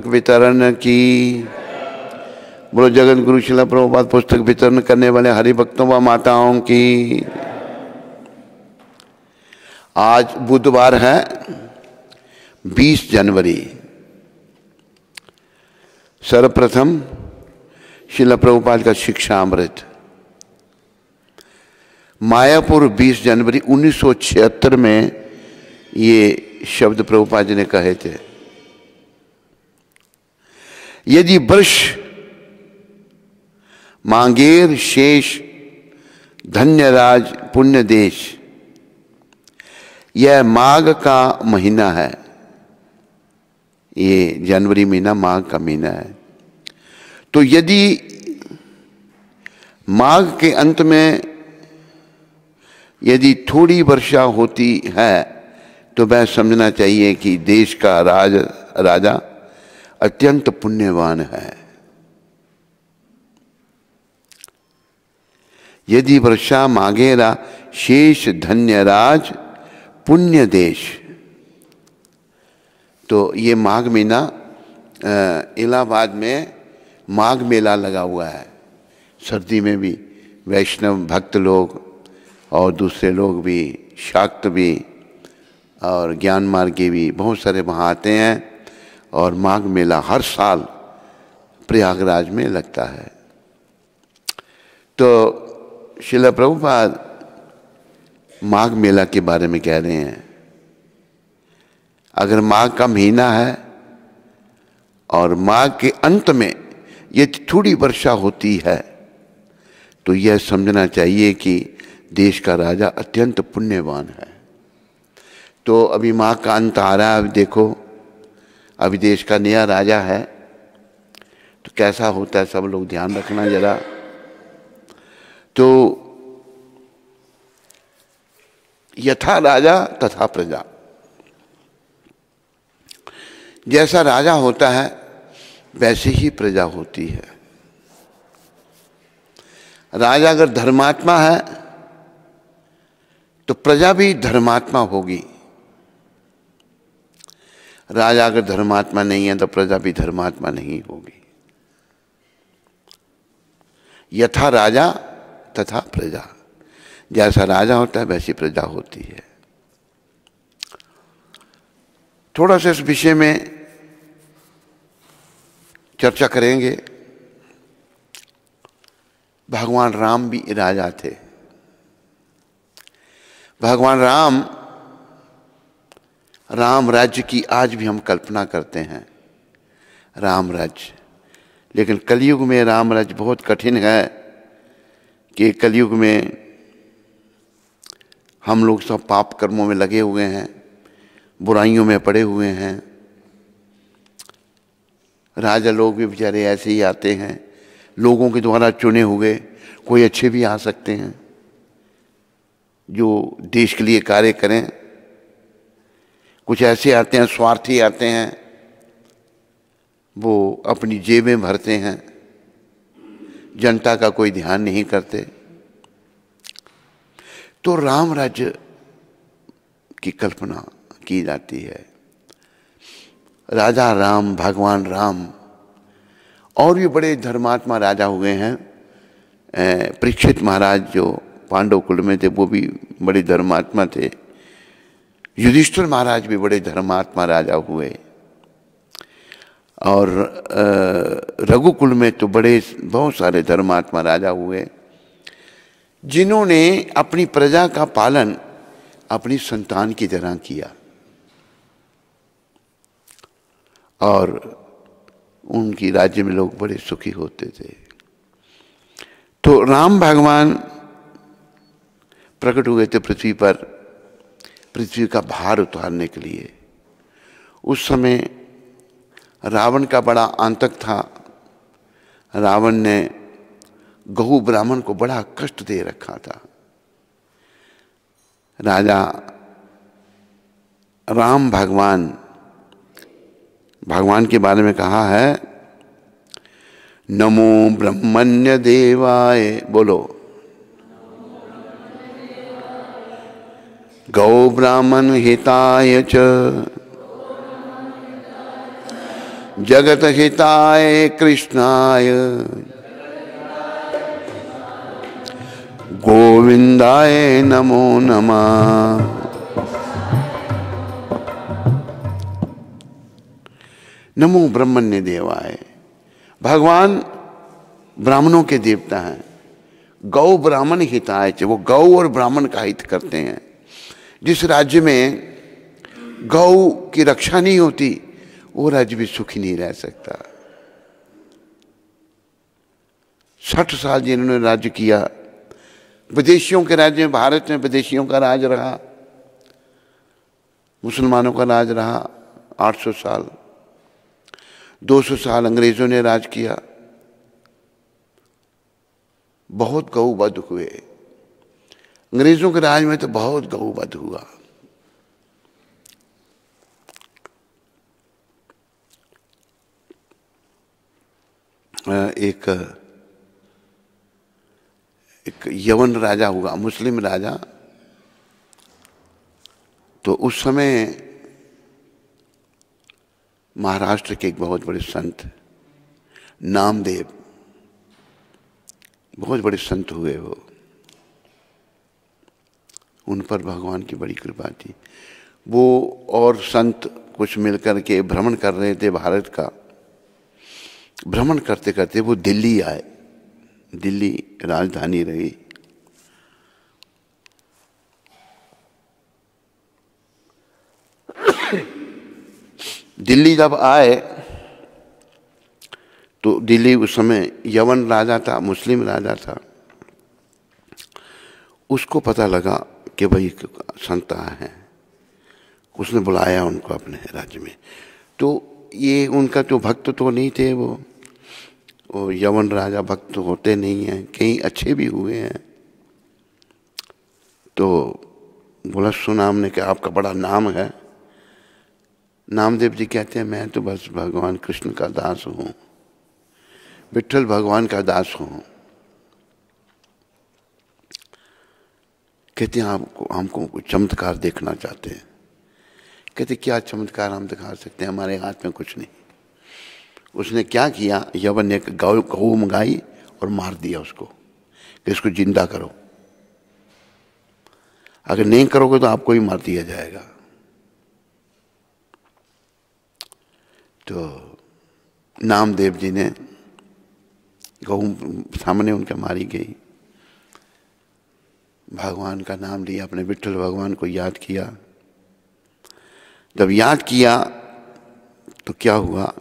वितरण की। बोलो जगत गुरु शिला प्रभुपाद पुस्तक वितरण करने वाले हरि भक्तों व माताओं की। आज बुधवार है 20 जनवरी। सर्वप्रथम शिला प्रभुपाद का शिक्षा अमृत। मायापुर 20 जनवरी 1976 में ये शब्द प्रभुपाद जी ने कहे थे। यदि वर्ष मांगेर शेष धन्यराज पुण्य देश, यह माघ का महीना है। ये जनवरी महीना माघ का महीना है। तो यदि माघ के अंत में यदि थोड़ी वर्षा होती है तो वह समझना चाहिए कि देश का राजा अत्यंत पुण्यवान है। यदि वर्षा मांगेरा शेष धन्यराज पुण्य देश। तो ये माघ महीना इलाहाबाद में माघ मेला लगा हुआ है। सर्दी में भी वैष्णव भक्त लोग और दूसरे लोग भी, शाक्त भी और ज्ञान मार्गी भी बहुत सारे वहाँ आते हैं। और माघ मेला हर साल प्रयागराज में लगता है। तो श्रील प्रभुपाद माघ मेला के बारे में कह रहे हैं। अगर माघ का महीना है और माघ के अंत में यदि थोड़ी वर्षा होती है तो यह समझना चाहिए कि देश का राजा अत्यंत पुण्यवान है। तो अभी माघ का अंत आ रहा है। अभी देखो, अभी देश का नया राजा है तो कैसा होता है, सब लोग ध्यान रखना जरा। तो यथा राजा तथा प्रजा। जैसा राजा होता है वैसे ही प्रजा होती है। राजा अगर धर्मात्मा है तो प्रजा भी धर्मात्मा होगी। राजा अगर धर्मात्मा नहीं है तो प्रजा भी धर्मात्मा नहीं होगी। यथा राजा तथा प्रजा। जैसा राजा होता है वैसी प्रजा होती है। थोड़ा सा इस विषय में चर्चा करेंगे। भगवान राम भी राजा थे। भगवान राम राज्य की आज भी हम कल्पना करते हैं, राम राज्य। लेकिन कलयुग में राम राज्य बहुत कठिन है कि कलयुग में हम लोग सब पाप कर्मों में लगे हुए हैं, बुराइयों में पड़े हुए हैं। राजा लोग भी बेचारे ऐसे ही आते हैं, लोगों के द्वारा चुने हुए। कोई अच्छे भी आ सकते हैं जो देश के लिए कार्य करें। कुछ ऐसे आते हैं, स्वार्थी आते हैं, वो अपनी जेबें भरते हैं, जनता का कोई ध्यान नहीं करते। तो राम राज्य की कल्पना की जाती है। राजा राम, भगवान राम और भी बड़े धर्मात्मा राजा हुए हैं। परीक्षित महाराज जो पांडव कुल में थे वो भी बड़े धर्मात्मा थे। युधिष्ठिर महाराज भी बड़े धर्मात्मा राजा हुए। और रघुकुल में तो बहुत सारे धर्मात्मा राजा हुए जिन्होंने अपनी प्रजा का पालन अपनी संतान की तरह किया और उनकी राज्य में लोग बड़े सुखी होते थे। तो राम भगवान प्रकट हुए थे पृथ्वी पर, पृथ्वी का भार उतारने के लिए। उस समय रावण का बड़ा आतंक था। रावण ने गहू ब्राह्मण को बड़ा कष्ट दे रखा था। राजा राम भगवान के बारे में कहा है, नमो ब्रह्मण्य देवाय। बोलो, गौ ब्राह्मण हिताय च जगत हिताय कृष्णाय गोविंदाय नमो नमः। नमो ब्रह्मण्य देवाय। भगवान ब्राह्मणों के देवता हैं। गौ ब्राह्मण हिताय, वो गौ और ब्राह्मण का हित करते हैं। जिस राज्य में गौ की रक्षा नहीं होती वो राज्य भी सुखी नहीं रह सकता। 60 साल जिन्होंने राज्य किया, विदेशियों के राज्य में, भारत में विदेशियों का राज रहा, मुसलमानों का राज रहा 800 साल, 200 साल अंग्रेजों ने राज किया। बहुत गौवध हुए अंग्रेजों के राज में, तो बहुत गौवध हुआ। एक यवन राजा हुआ, मुस्लिम राजा। तो उस समय महाराष्ट्र के एक बहुत बड़े संत नामदेव, बहुत बड़े संत हुए वो। उन पर भगवान की बड़ी कृपा थी। वो और संत कुछ मिलकर के भ्रमण कर रहे थे भारत का। भ्रमण करते करते वो दिल्ली आए। दिल्ली राजधानी रही। दिल्ली जब आए तो दिल्ली उस समय यवन राजा था, मुस्लिम राजा था। उसको पता लगा कि भाई संत आए हैं। उसने बुलाया उनको अपने राज्य में। तो ये उनका जो भक्त तो नहीं थे, वो यवन राजा भक्त होते नहीं हैं, कई अच्छे भी हुए हैं। तो बोला, सुना हमने कि आपका बड़ा नाम है। नामदेव जी कहते हैं, मैं तो बस भगवान कृष्ण का दास हूँ, विठ्ठल भगवान का दास हूँ। कहते हैं आपको, हमको कोई चमत्कार देखना चाहते हैं। कहते क्या चमत्कार हम दिखा सकते हैं, हमारे हाथ में कुछ नहीं। उसने क्या किया, यवन ने गऊ मंगाई और मार दिया उसको कि इसको जिंदा करो, अगर नहीं करोगे तो आपको ही मार दिया जाएगा। तो नामदेव जी ने गऊ सामने उनके मारी गई, भगवान का नाम लिया, अपने विठ्ठल भगवान को याद किया। जब याद किया तो क्या हुआ,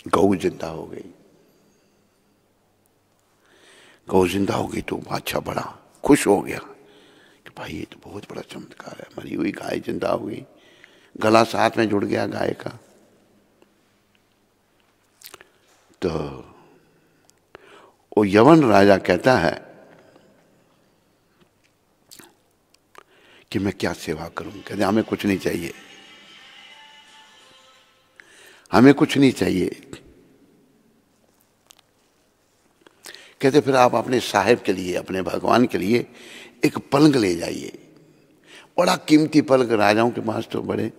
गऊ जिंदा हो गई। गौ जिंदा हो गई तो बादशाह बड़ा खुश हो गया कि भाई ये तो बहुत बड़ा चमत्कार है, मरी हुई गाय जिंदा हो गई, गला साथ में जुड़ गया गाय का। तो वो यवन राजा कहता है कि मैं क्या सेवा करूं। कहते हमें कुछ नहीं चाहिए, हमें कुछ नहीं चाहिए। कहते फिर आप अपने साहेब के लिए, अपने भगवान के लिए एक पलंग ले जाइए। बड़ा कीमती पलंग, राजाओं के पास तो बड़े,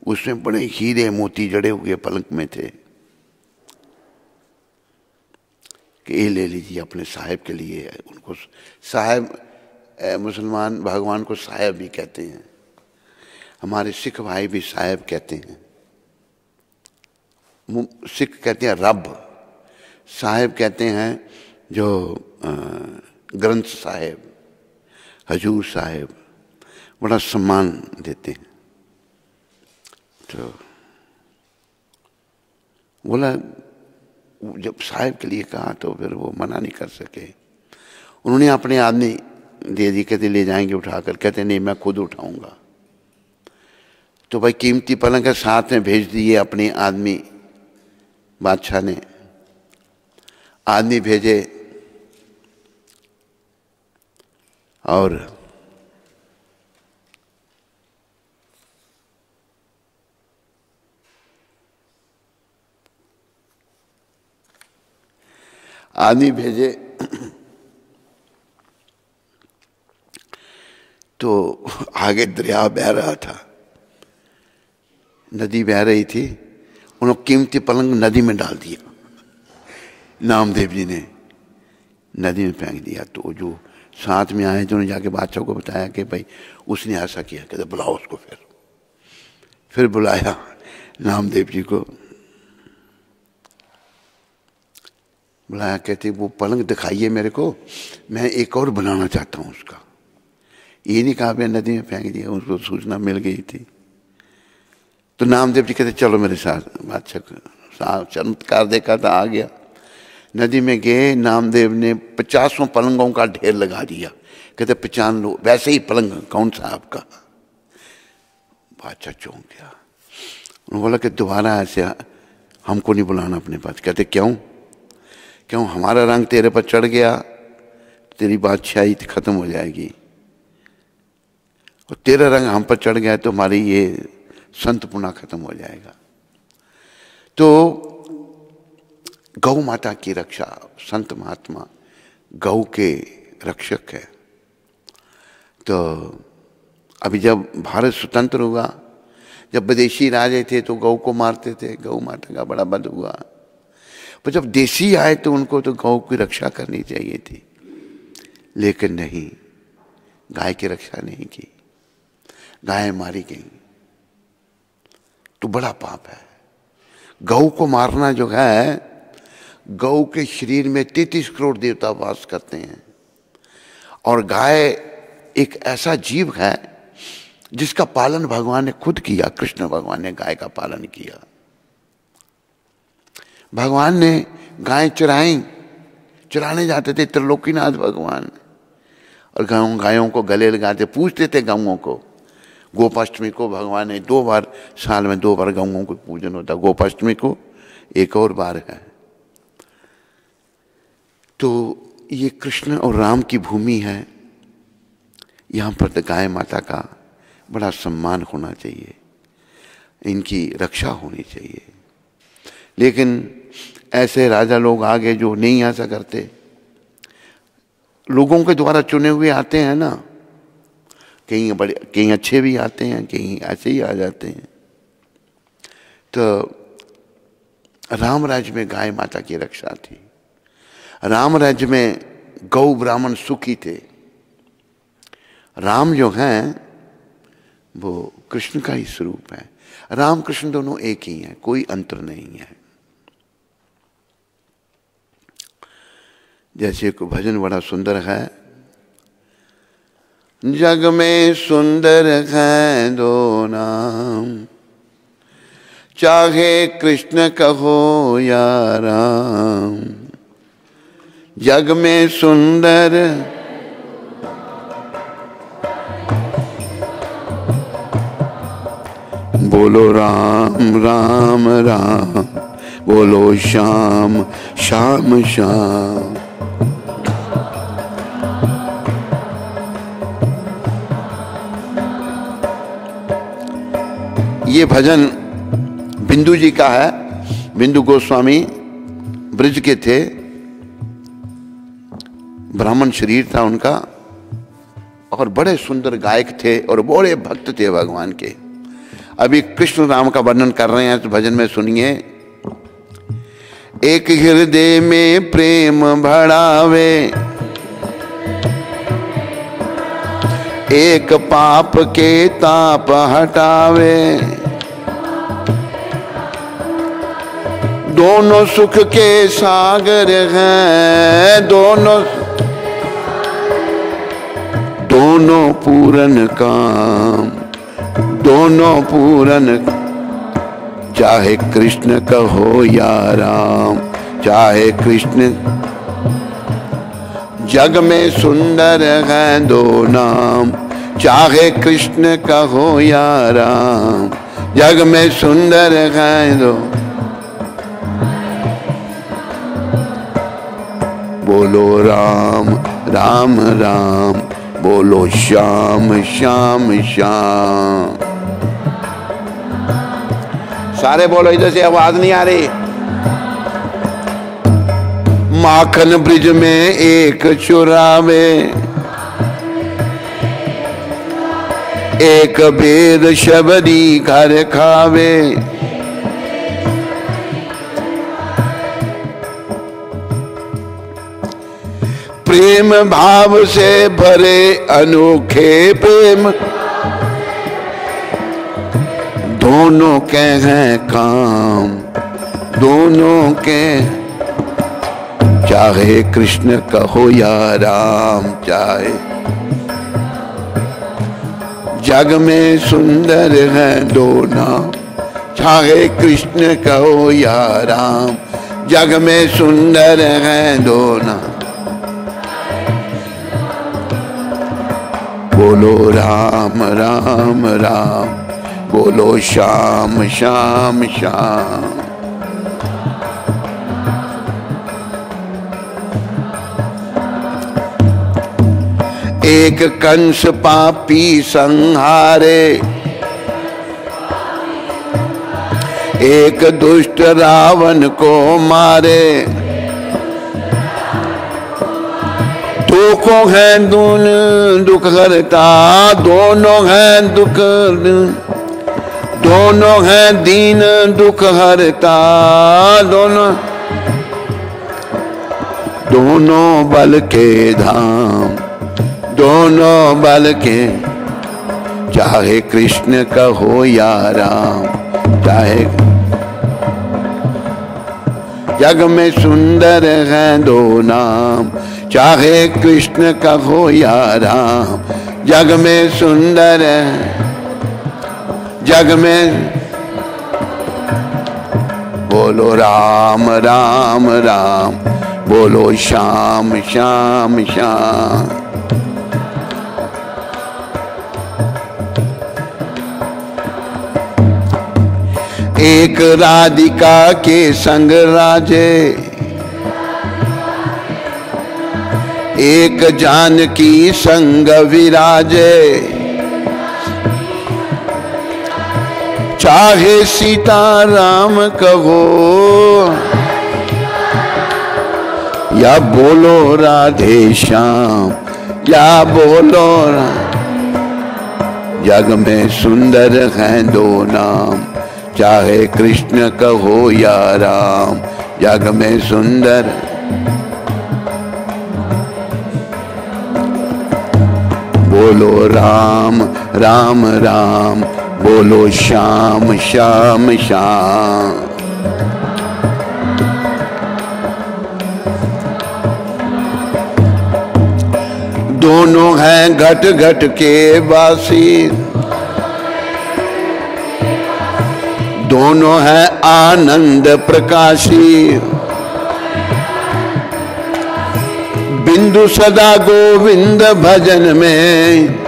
उसमें बड़े हीरे मोती जड़े हुए पलंग में थे कि ये ले लीजिए अपने साहेब के लिए। उनको साहेब, मुसलमान भगवान को साहेब भी कहते हैं, हमारे सिख भाई भी साहेब कहते हैं। सिख कहते हैं रब, साहेब कहते हैं जो ग्रंथ साहेब, हजूर साहेब, बड़ा सम्मान देते हैं। तो बोला, जब साहेब के लिए कहा तो फिर वो मना नहीं कर सके। उन्होंने अपने आदमी दे दी, कहते ले जाएंगे उठाकर। कहते नहीं, मैं खुद उठाऊंगा। तो भाई कीमती पलंग के साथ में भेज दिए अपने आदमी। बादशाह ने आदमी भेजे और तो आगे दरिया बह रहा था, नदी बह रही थी उन्होंने कीमती पलंग नदी में डाल दिया, नामदेव जी ने नदी में फेंक दिया। तो जो साथ में आए थे उन्होंने जाके बादशाह को बताया कि भाई उसने ऐसा किया। कहते बुलाओ उसको। फिर बुलाया नामदेव जी को, बुलाया, कहते वो पलंग दिखाइए मेरे को, मैं एक और बनाना चाहता हूँ उसका। ये नहीं कहा मैं नदी में फेंक दिया, उसको सूचना मिल गई थी। तो नामदेव जी कहते चलो मेरे साथ। बादशाह चमत्कार देखा था, आ गया। नदी में गए, नामदेव ने 50 पलंगों का ढेर लगा दिया। कहते 50 लो, वैसे ही पलंग, कौन सा आपका? बादशाह चौंक गया। उन्होंने बोला कि दोबारा ऐसे हमको नहीं बुलाना अपने पास। कहते क्यों? क्यों? हमारा रंग तेरे पर चढ़ गया, तेरी बादशाही खत्म हो जाएगी, और तेरा रंग हम पर चढ़ गया तो हमारी ये संत पुना खत्म हो जाएगा। तो गौ माता की रक्षा, संत महात्मा गौ के रक्षक है। तो अभी जब भारत स्वतंत्र हुआ, जब विदेशी राजे थे तो गौ को मारते थे, गौ माता का बड़ा वध हुआ। पर जब देसी आए तो उनको तो गौ की रक्षा करनी चाहिए थी, लेकिन नहीं, गाय की रक्षा नहीं की, गाय मारी गई। तो बड़ा पाप है। गौ को मारना जो है, गौ के शरीर में 33 करोड़ देवता वास करते हैं, और गाय एक ऐसा जीव है जिसका पालन भगवान ने खुद किया। कृष्ण भगवान ने गाय का पालन किया। भगवान ने गाय चराने जाते थे त्रिलोकीनाथ भगवान, और गायों को गले लगाते, पूछते थे गौओं को। गोपाष्टमी को भगवान ने 2 बार, साल में 2 बार गौओं को पूजन होता, गोपाष्टमी को, एक और बार है। तो ये कृष्ण और राम की भूमि है, यहाँ पर तो गाय माता का बड़ा सम्मान होना चाहिए, इनकी रक्षा होनी चाहिए। लेकिन ऐसे राजा लोग आगे जो नहीं ऐसा करते, लोगों के द्वारा चुने हुए आते हैं ना, कहीं अच्छे भी आते हैं, कहीं ऐसे ही आ जाते हैं। तो राम राज्य में गाय माता की रक्षा थी। राम राज्य में गौ ब्राह्मण सुखी थे। राम जो हैं वो कृष्ण का ही स्वरूप है। राम कृष्ण दोनों एक ही हैं, कोई अंतर नहीं है। जैसे एक भजन बड़ा सुंदर है, जग में सुंदर है दो नाम, चाहे कृष्ण कहो या राम। जग में सुंदर बोलो राम राम राम, बोलो श्याम श्याम श्याम। ये भजन बिंदु जी का है। बिंदु गोस्वामी ब्रज के थे, ब्राह्मण शरीर था उनका, और बड़े सुंदर गायक थे और बड़े भक्त थे भगवान के। अभी कृष्ण राम का वर्णन कर रहे हैं तो भजन में सुनिए। एक हृदय में प्रेम बढ़ावे, एक पाप के ताप हटावे। दोनों सुख के सागर हैं, दोनों पूरन काम, दोनों पूरन। चाहे कृष्ण कहो या राम, चाहे कृष्ण। जग में सुंदर हैं दो नाम, चाहे कृष्ण कहो या राम। जग में सुंदर हैं दो, बोलो राम राम राम, बोलो श्याम श्याम श्याम। सारे बोलो, इधर से आवाज नहीं आ रही। माखन ब्रिज में एक चुरावे, एक बेद शबरी घर खावे। प्रेम भाव से भरे अनोखे प्रेम दोनों के हैं काम, दोनों के, चाहे कृष्ण कहो या राम, चाहे जग में सुंदर है दोनों, चाहे कृष्ण कहो या राम, जग में सुंदर है दोनों। बोलो राम राम राम, बोलो श्याम श्याम श्याम। एक कंस पापी संहारे, एक दुष्ट रावण को मारे, दुखों है दोनों दुख हरता, दोनों है दुख, दोनों है दीन दुख हरता, दोनों, दोनों बल के धाम, दोनों बल के, चाहे कृष्ण कहो या राम, चाहे जग में सुंदर है दो नाम, चाहे कृष्ण कहो या राम, जग में सुंदर है, जग में। बोलो राम राम राम, बोलो श्याम श्याम श्याम। एक राधिका के संग राजे, एक जानकी संग विराजे, चाहे सीता राम कहो या बोलो राधे श्याम, या बोलो जग में सुंदर हैं दो नाम, चाहे कृष्ण कहो या राम, जग में सुंदर। बोलो राम राम राम, बोलो श्याम श्याम श्याम। दोनों हैं घट घट के वासी, दोनों है आनंद प्रकाशी, बिंदु सदा गोविंद भजन में।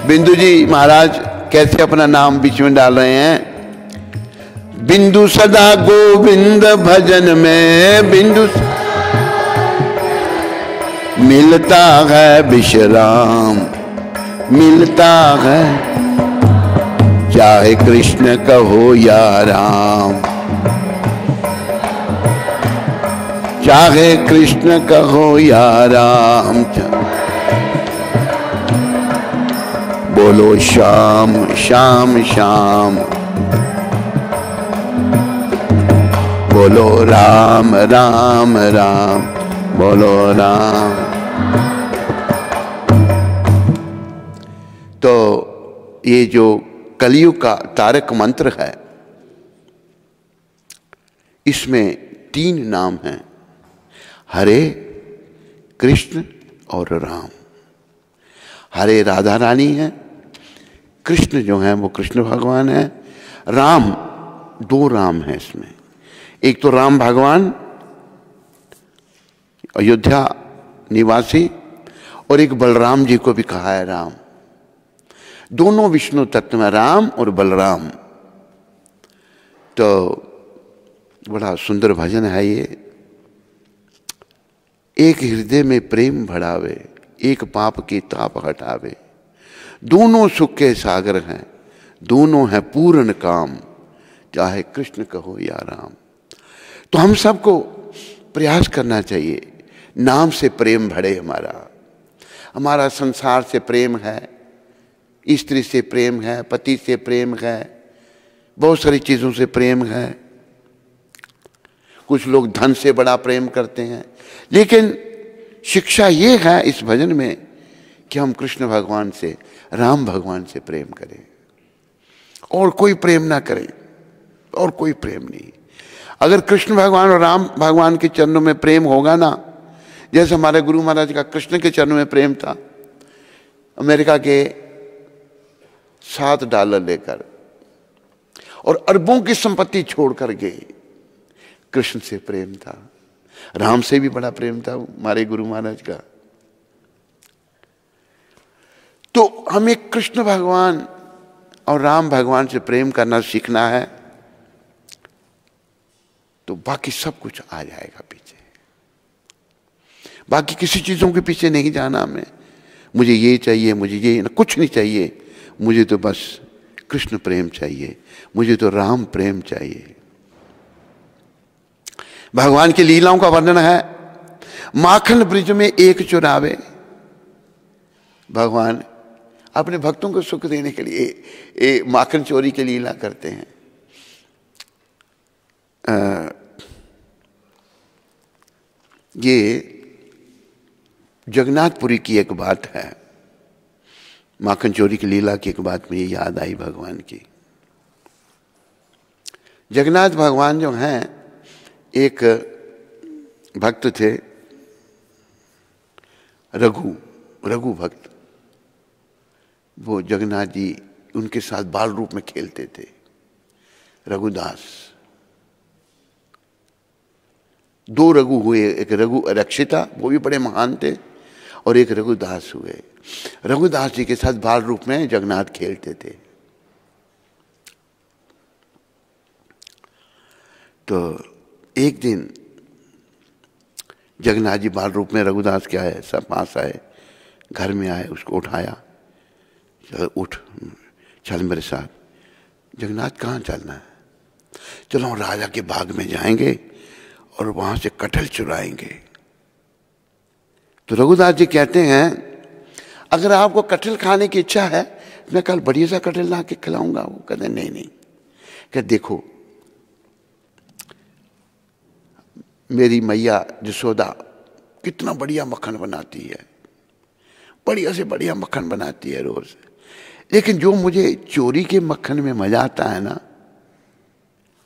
बिंदु जी महाराज कैसे अपना नाम बीच में डाल रहे हैं। बिंदु सदा गोविंद भजन में, बिंदु मिलता है विश्राम, मिलता है, चाहे कृष्ण कहो या राम, चाहे कृष्ण कहो या राम। बोलो श्याम श्याम श्याम, बोलो राम राम राम, बोलो राम। तो ये जो कलयुग का तारक मंत्र है, इसमें 3 नाम हैं, हरे, कृष्ण और राम। हरे राधा रानी है, कृष्ण जो है वो कृष्ण भगवान है, राम 2 राम है इसमें। एक तो राम भगवान अयोध्या निवासी, और एक बलराम जी को भी कहा है राम। दोनों विष्णु तत्व में राम और बलराम। तो बड़ा सुंदर भजन है ये। एक हृदय में प्रेम बढ़ावे, एक पाप की ताप हटावे, दोनों सुख के सागर हैं, दोनों हैं पूर्ण काम, चाहे कृष्ण कहो या राम। तो हम सबको प्रयास करना चाहिए, नाम से प्रेम बढ़े हमारा। हमारा संसार से प्रेम है, स्त्री से प्रेम है, पति से प्रेम है, बहुत सारी चीज़ों से प्रेम है। कुछ लोग धन से बड़ा प्रेम करते हैं। लेकिन शिक्षा ये है इस भजन में कि हम कृष्ण भगवान से, राम भगवान से प्रेम करें, और कोई प्रेम ना करें, और कोई प्रेम नहीं। अगर कृष्ण भगवान और राम भगवान के चरणों में प्रेम होगा ना, जैसे हमारे गुरु महाराज का कृष्ण के चरणों में प्रेम था, अमेरिका के $7 लेकर और अरबों की संपत्ति छोड़कर गए, कृष्ण से प्रेम था। राम से भी बड़ा प्रेम था हमारे गुरु महाराज का। तो हमें कृष्ण भगवान और राम भगवान से प्रेम करना सीखना है, तो बाकी सब कुछ आ जाएगा पीछे। बाकी किसी चीजों के पीछे नहीं जाना हमें, मुझे ये चाहिए, मुझे ये ना, कुछ नहीं चाहिए। मुझे तो बस कृष्ण प्रेम चाहिए, मुझे तो राम प्रेम चाहिए। भगवान की लीलाओं का वर्णन है, माखन ब्रिज में एक चुरावे। भगवान अपने भक्तों को सुख देने के लिए माखन चोरी की लीला करते हैं। ये जगन्नाथपुरी की एक बात है, माखन चोरी की लीला की एक बात मुझे याद आई भगवान की। जगन्नाथ भगवान जो हैं, एक भक्त थे रघु भक्त, वो जगन्नाथ जी उनके साथ बाल रूप में खेलते थे। रघुदास, 2 रघु हुए, एक रघु रक्षिता, वो भी बड़े महान थे, और एक रघुदास हुए। रघुदास जी के साथ बाल रूप में जगन्नाथ खेलते थे। तो एक दिन जगन्नाथ जी बाल रूप में रघुदास के आए, सब पास आए, घर में आए, उसको उठाया, चल उठ, चल मेरे साथ। जगन्नाथ कहाँ चलना है? चलो राजा के बाग में जाएंगे और वहां से कटहल चुराएंगे। तो रघुदास जी कहते हैं, अगर आपको कटहल खाने की इच्छा है, मैं कल बढ़िया सा कटहल ला के खिलाऊंगा। वो कहते नहीं नहीं, कहते देखो मेरी मैया जसोदा कितना बढ़िया मक्खन बनाती है, बढ़िया से बढ़िया मक्खन बनाती है रोज, लेकिन जो मुझे चोरी के मक्खन में मजा आता है ना,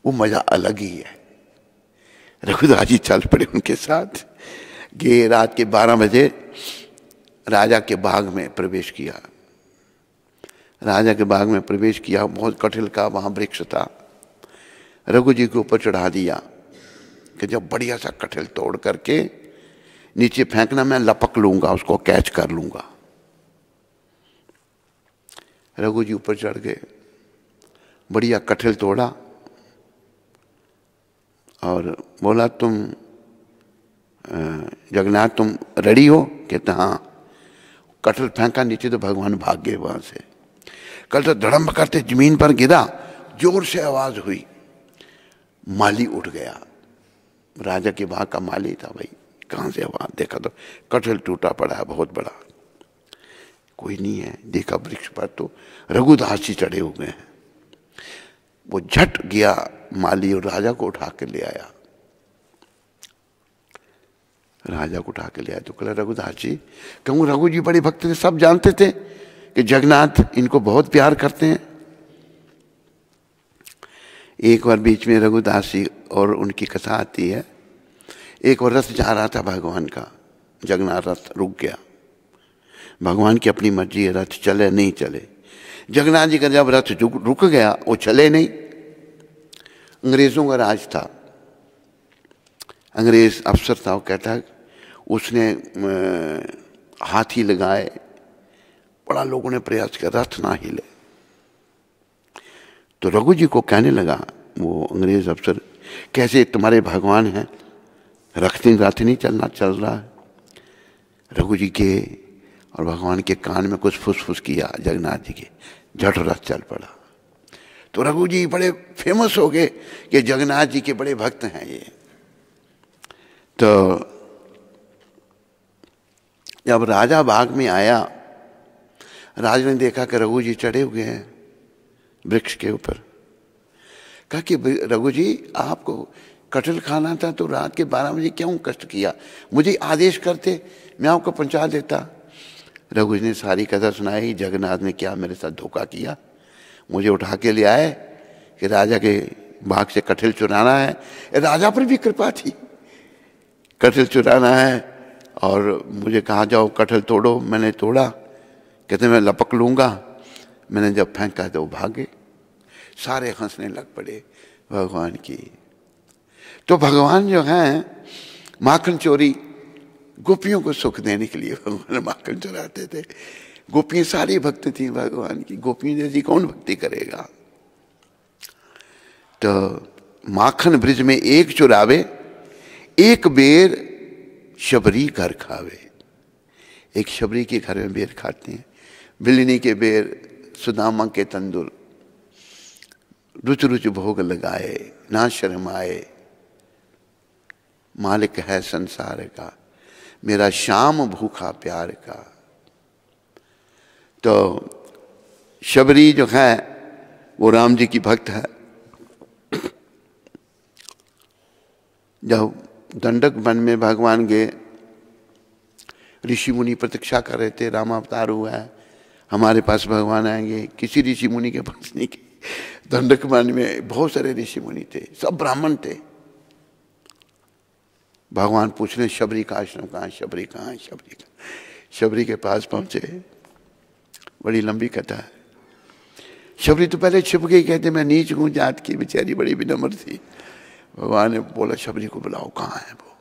वो मजा अलग ही है। रघुदास जी चल पड़े उनके साथ, गए, रात के 12 बजे राजा के बाग में प्रवेश किया। राजा के बाग में प्रवेश किया, बहुत कटहल का वहां वृक्ष था। रघु जी के ऊपर चढ़ा दिया कि जब बढ़िया सा कटहल तोड़ करके नीचे फेंकना, मैं लपक लूंगा, उसको कैच कर लूंगा। रघु जी ऊपर चढ़ गए, बढ़िया कटहल तोड़ा और बोला, तुम जगन्नाथ तुम रेडी हो? कहते हाँ। कटहल फेंका नीचे तो भगवान भाग गए वहां से। कल तो धड़म करते जमीन पर गिरा, जोर से आवाज हुई, माली उठ गया। राजा के बाग का माली था भाई, कहां से आवाज? देखा तो कटहल टूटा पड़ा है बहुत बड़ा, कोई नहीं है। देखा वृक्ष पर तो रघुदास जी चढ़े हुए हैं। वो झट गया माली और राजा को उठा के ले आया। राजा को उठा के ले आया तो कहा, रघुदास जी, कहूँ रघु जी बड़े भक्त थे, सब जानते थे कि जगन्नाथ इनको बहुत प्यार करते हैं। एक बार बीच में रघुदास जी और उनकी कथा आती है। एक बार रथ जा रहा था भगवान का, जगन्नाथ रथ रुक गया। भगवान की अपनी मर्जी है, रथ चले नहीं चले। जगन्नाथ जी का जब रथ रुक गया, वो चले नहीं। अंग्रेजों का राज था, अंग्रेज अफसर था, वो कहता है उसने हाथी लगाए, बड़ा लोगों ने प्रयास किया, रथ ना हिले। तो रघु जी को कहने लगा वो अंग्रेज अफसर, कैसे तुम्हारे भगवान हैं, रथ नहीं चलना, चल रहा है। रघु जी के और भगवान के कान में कुछ फुसफुस किया जगन्नाथ जी के, झट रथ चल पड़ा। तो रघु जी बड़े फेमस हो गए कि जगन्नाथ जी के बड़े भक्त हैं ये। तो जब राजा बाग में आया, राजा ने देखा कि रघु जी चढ़े हुए हैं वृक्ष के ऊपर। कहा कि रघु जी, आपको कटहल खाना था तो रात के 12 बजे क्यों कष्ट किया, मुझे आदेश करते, मैं आपको पहुंचा देता। रघुजी ने सारी कथा सुनाई, जगन्नाथ ने क्या मेरे साथ धोखा किया, मुझे उठा के ले आए कि राजा के बाग से कटहल चुराना है। राजा पर भी कृपा थी, कटहल चुराना है और मुझे कहा जाओ कटहल तोड़ो, मैंने तोड़ा, कहते मैं लपक लूँगा, मैंने जब फेंका तो वो भागे। सारे हंसने लग पड़े भगवान की। तो भगवान जो हैं माखन चोरी, गोपियों को सुख देने के लिए भगवान माखन चुराते थे। गोपियाँ सारी भक्त थी भगवान की, गोपियों जैसी कौन भक्ति करेगा। तो माखन ब्रिज में एक चुरावे, एक बेर शबरी घर खावे। एक शबरी के घर में बेर खाते हैं, बिलिनी के बेर, सुदामा के तंदुर, रुच रुच भोग लगाए, ना शर्माए, मालिक है संसार का, मेरा श्याम भूखा प्यार का। तो शबरी जो है वो राम जी की भक्त है। जब दंडक वन में भगवान गए, ऋषि मुनि प्रतीक्षा कर रहे थे, राम अवतार हुआ है, हमारे पास भगवान आएंगे, किसी ऋषि मुनि के पास नहीं गए। दंडक वन में बहुत सारे ऋषि मुनि थे, सब ब्राह्मण थे। भगवान पूछ रहे शबरी का आश्रम कहाँ है, शबरी कहाँ है, शबरी का। शबरी के पास पहुंचे, बड़ी लंबी कथा है। शबरी तो पहले छिप गई, कहते मैं नीच हूँ जात की, बेचारी बड़ी विनम्र थी। भगवान ने बोला शबरी को बुलाओ, कहाँ है वो।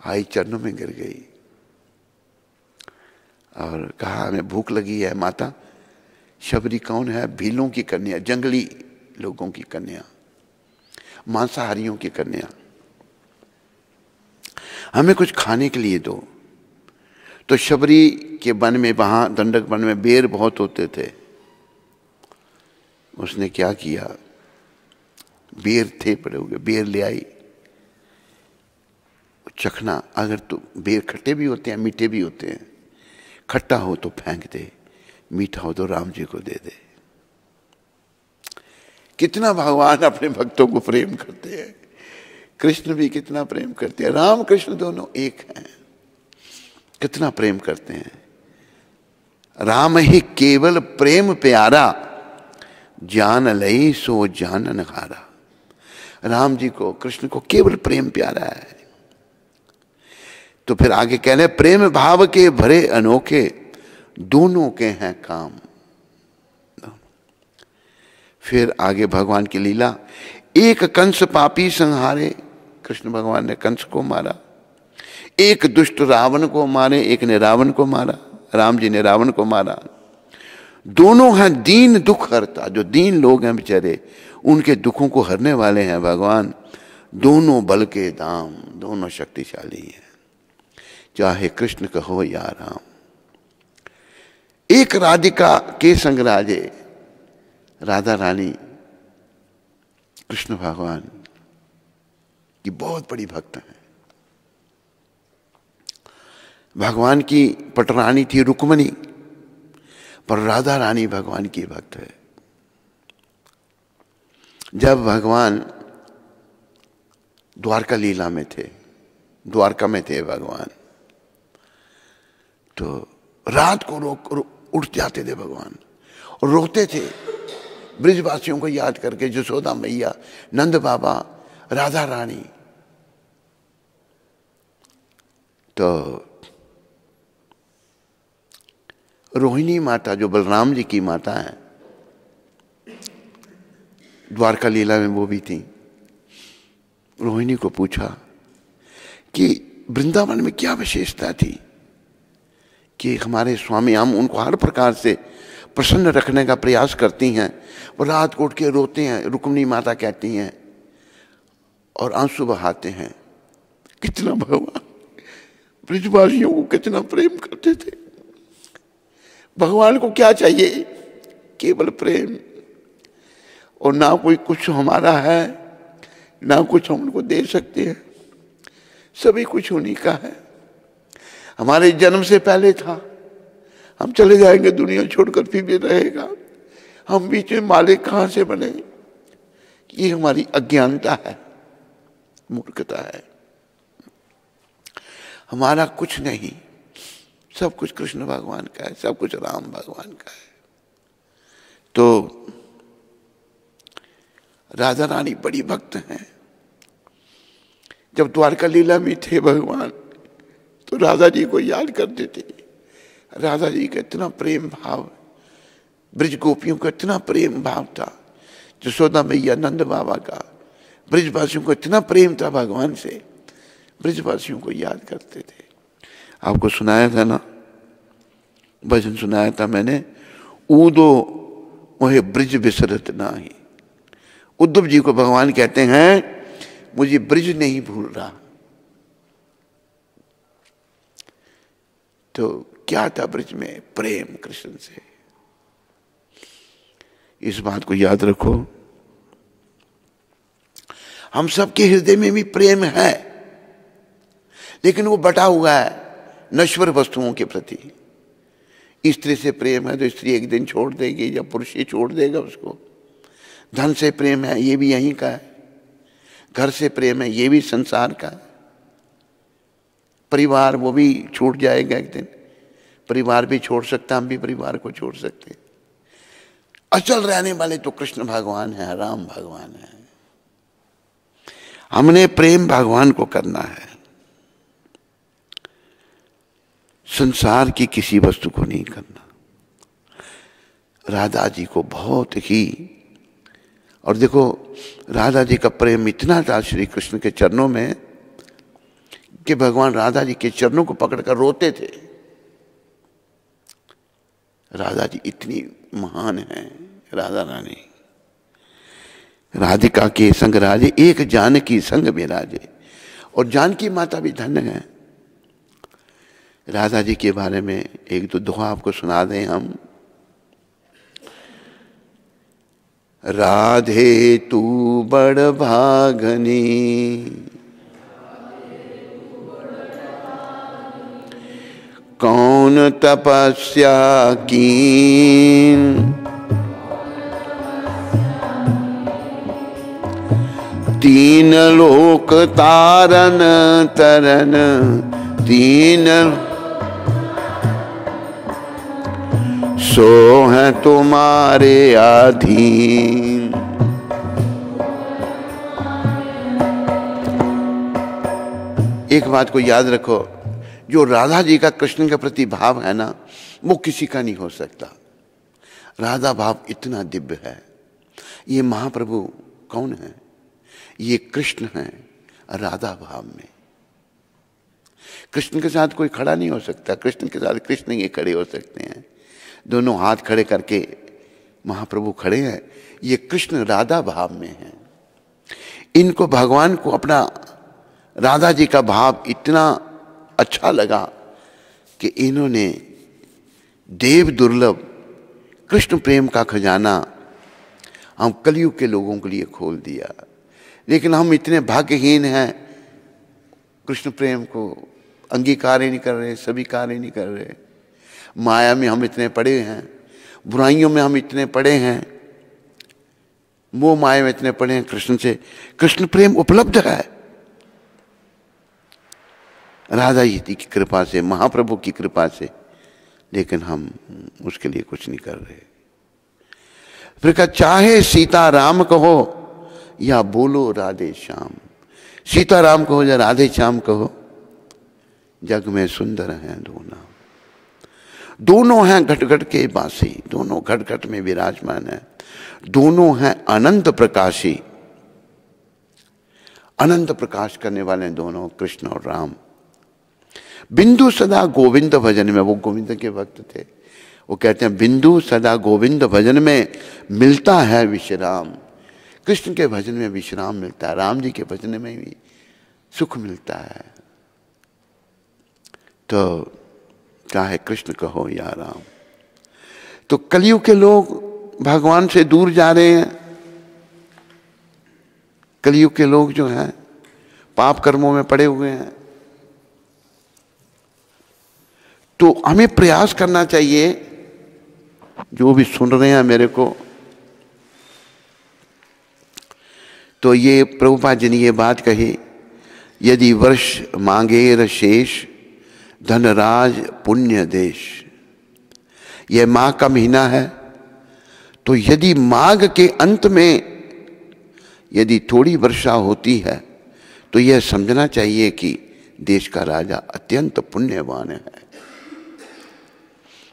आई, चरणों में गिर गई और कहा हमें भूख लगी है माता। शबरी कौन है, भीलों की कन्या, जंगली लोगों की कन्या, मांसाहारियों की कन्या, हमें कुछ खाने के लिए दो। तो शबरी के वन में, वहां दंडक वन में बेर बहुत होते थे। उसने क्या किया, बेर थे पड़े हुए, बेर ले आई, चखना। अगर तो बेर खट्टे भी होते हैं, मीठे भी होते हैं, खट्टा हो तो फेंक दे, मीठा हो तो राम जी को दे दे। कितना भगवान अपने भक्तों को प्रेम करते हैं। कृष्ण भी कितना प्रेम करते हैं, राम कृष्ण दोनों एक हैं, कितना प्रेम करते हैं। राम ही केवल प्रेम प्यारा, जान लई सो जानन हारा। राम जी को, कृष्ण को केवल प्रेम प्यारा है। तो फिर आगे कह रहे प्रेम भाव के भरे अनोखे, दोनों के हैं काम। फिर आगे भगवान की लीला, एक कंस पापी संहारे, कृष्ण भगवान ने कंस को मारा। एक दुष्ट रावण को मारे, एक ने रावण को मारा, राम जी ने रावण को मारा। दोनों हैं दीन दुख हरता, जो दीन लोग हैं बेचारे, उनके दुखों को हरने वाले हैं भगवान। दोनों बल के दाम, दोनों शक्तिशाली हैं, चाहे कृष्ण कहो या राम। एक राधिका के संग राजे, राधा रानी कृष्ण भगवान की बहुत बड़ी भक्त है। भगवान की पटरानी थी रुक्मणी, पर राधा रानी भगवान की भक्त है। जब भगवान द्वारका लीला में थे, द्वारका में थे भगवान, तो रात को उठ जाते थे भगवान और रोते थे, ब्रिजवासियों को याद करके, जसोदा मैया, नंद बाबा, राधा रानी। तो रोहिणी माता जो बलराम जी की माता है, द्वारका लीला में वो भी थी। रोहिणी को पूछा कि वृंदावन में क्या विशेषता थी कि हमारे स्वामी, हम उनको हर प्रकार से प्रसन्न रखने का प्रयास करती हैं, वो रात को उठ के रोते हैं, रुक्मिणी माता कहती हैं, और आंसू बहाते हैं। कितना भगवान ब्रिजवासियों को कितना प्रेम करते थे। भगवान को क्या चाहिए, केवल प्रेम। और ना कोई कुछ हमारा है, ना कुछ हम उनको दे सकते हैं, सभी कुछ उन्हीं का है। हमारे जन्म से पहले था, हम चले जाएंगे दुनिया छोड़कर, फिर भी रहेगा। हम बीच में मालिक कहाँ से बने, ये हमारी अज्ञानता है। मूर्खता है। हमारा कुछ नहीं, सब कुछ कृष्ण भगवान का है, सब कुछ राम भगवान का है। तो राधा रानी बड़ी भक्त हैं। जब द्वारका लीला में थे भगवान तो राधा जी को याद करते थे। राधा जी का इतना प्रेम भाव, ब्रज गोपियों का इतना प्रेम भाव था, जसोदा मैया नंद बाबा का, ब्रजवासियों को इतना प्रेम था भगवान से, ब्रजवासियों को याद करते थे। आपको सुनाया था ना, भजन सुनाया था मैंने, ऊदो मोहे ब्रज बिसरत नाही। उद्धव जी को भगवान कहते हैं मुझे ब्रज नहीं भूल रहा। तो क्या था ब्रज में? प्रेम कृष्ण से। इस बात को याद रखो। हम सबके हृदय में भी प्रेम है, लेकिन वो बटा हुआ है नश्वर वस्तुओं के प्रति। स्त्री से प्रेम है तो स्त्री एक दिन छोड़ देगी, या पुरुष ही छोड़ देगा उसको। धन से प्रेम है, ये भी यहीं का है। घर से प्रेम है, ये भी संसार का है। परिवार वो भी छूट जाएगा एक दिन, परिवार भी छोड़ सकता, हम भी परिवार को छोड़ सकते। अचल रहने वाले तो कृष्ण भगवान है, राम भगवान है। हमने प्रेम भगवान को करना है, संसार की किसी वस्तु को नहीं करना। राधा जी को बहुत ही, और देखो राधा जी का प्रेम इतना था श्री कृष्ण के चरणों में कि भगवान राधा जी के चरणों को पकड़कर रोते थे। राधा जी इतनी महान है, राधा रानी। राधिका के संग राजे, एक जानकी संग विराजे। और जानकी माता भी धन्य है। राधा जी के बारे में एक दो दोहा आपको सुना दें हम। राधे तू बड़ भागनी, कौन तपस्या कीन, तीन लोक तारन तरन, तीन सो है तुम्हारे अधीन। एक बात को याद रखो, जो राधा जी का कृष्ण के प्रति भाव है ना, वो किसी का नहीं हो सकता। राधा भाव इतना दिव्य है। ये महाप्रभु कौन है? ये कृष्ण है राधा भाव में। कृष्ण के साथ कोई खड़ा नहीं हो सकता, कृष्ण के साथ कृष्ण ही खड़े हो सकते हैं। दोनों हाथ खड़े करके महाप्रभु खड़े हैं। ये कृष्ण राधा भाव में है। इनको भगवान को अपना राधा जी का भाव इतना अच्छा लगा कि इन्होंने देव दुर्लभ कृष्ण प्रेम का खजाना हम कलयुग के लोगों के लिए खोल दिया। लेकिन हम इतने भाग्यहीन हैं, कृष्ण प्रेम को अंगीकार ही नहीं कर रहे, स्वीकार ही नहीं कर रहे। माया में हम इतने पड़े हैं, बुराइयों में हम इतने पड़े हैं, मोह माया में इतने पड़े हैं। कृष्ण से कृष्ण प्रेम उपलब्ध है राधा जी की कृपा से, महाप्रभु की कृपा से, लेकिन हम उसके लिए कुछ नहीं कर रहे। फिर कहा चाहे सीता राम कहो या बोलो राधे श्याम। सीता राम कहो या राधे श्याम कहो, जग में सुंदर हैं दोनों। दोनों हैं घट घट के बासी, दोनों घट घट में विराजमान है। दोनों हैं अनंत प्रकाशी, अनंत प्रकाश करने वाले दोनों कृष्ण और राम। बिंदु सदा गोविंद भजन में, वो गोविंद के भक्त थे, वो कहते हैं बिंदु सदा गोविंद भजन में मिलता है विश्राम। कृष्ण के भजन में विश्राम मिलता है, राम जी के भजन में भी सुख मिलता है। तो चाहे कृष्ण कहो या राम। तो कलयुग के लोग भगवान से दूर जा रहे हैं। कलयुग के लोग जो हैं पाप कर्मों में पड़े हुए हैं। तो हमें प्रयास करना चाहिए, जो भी सुन रहे हैं मेरे को, तो ये प्रभुपाद जी ने ये बात कही यदि वर्ष मांगेर शेष, धनराज पुण्य देश। यह माघ का महीना है, तो यदि माघ के अंत में यदि थोड़ी वर्षा होती है तो यह समझना चाहिए कि देश का राजा अत्यंत पुण्यवान है।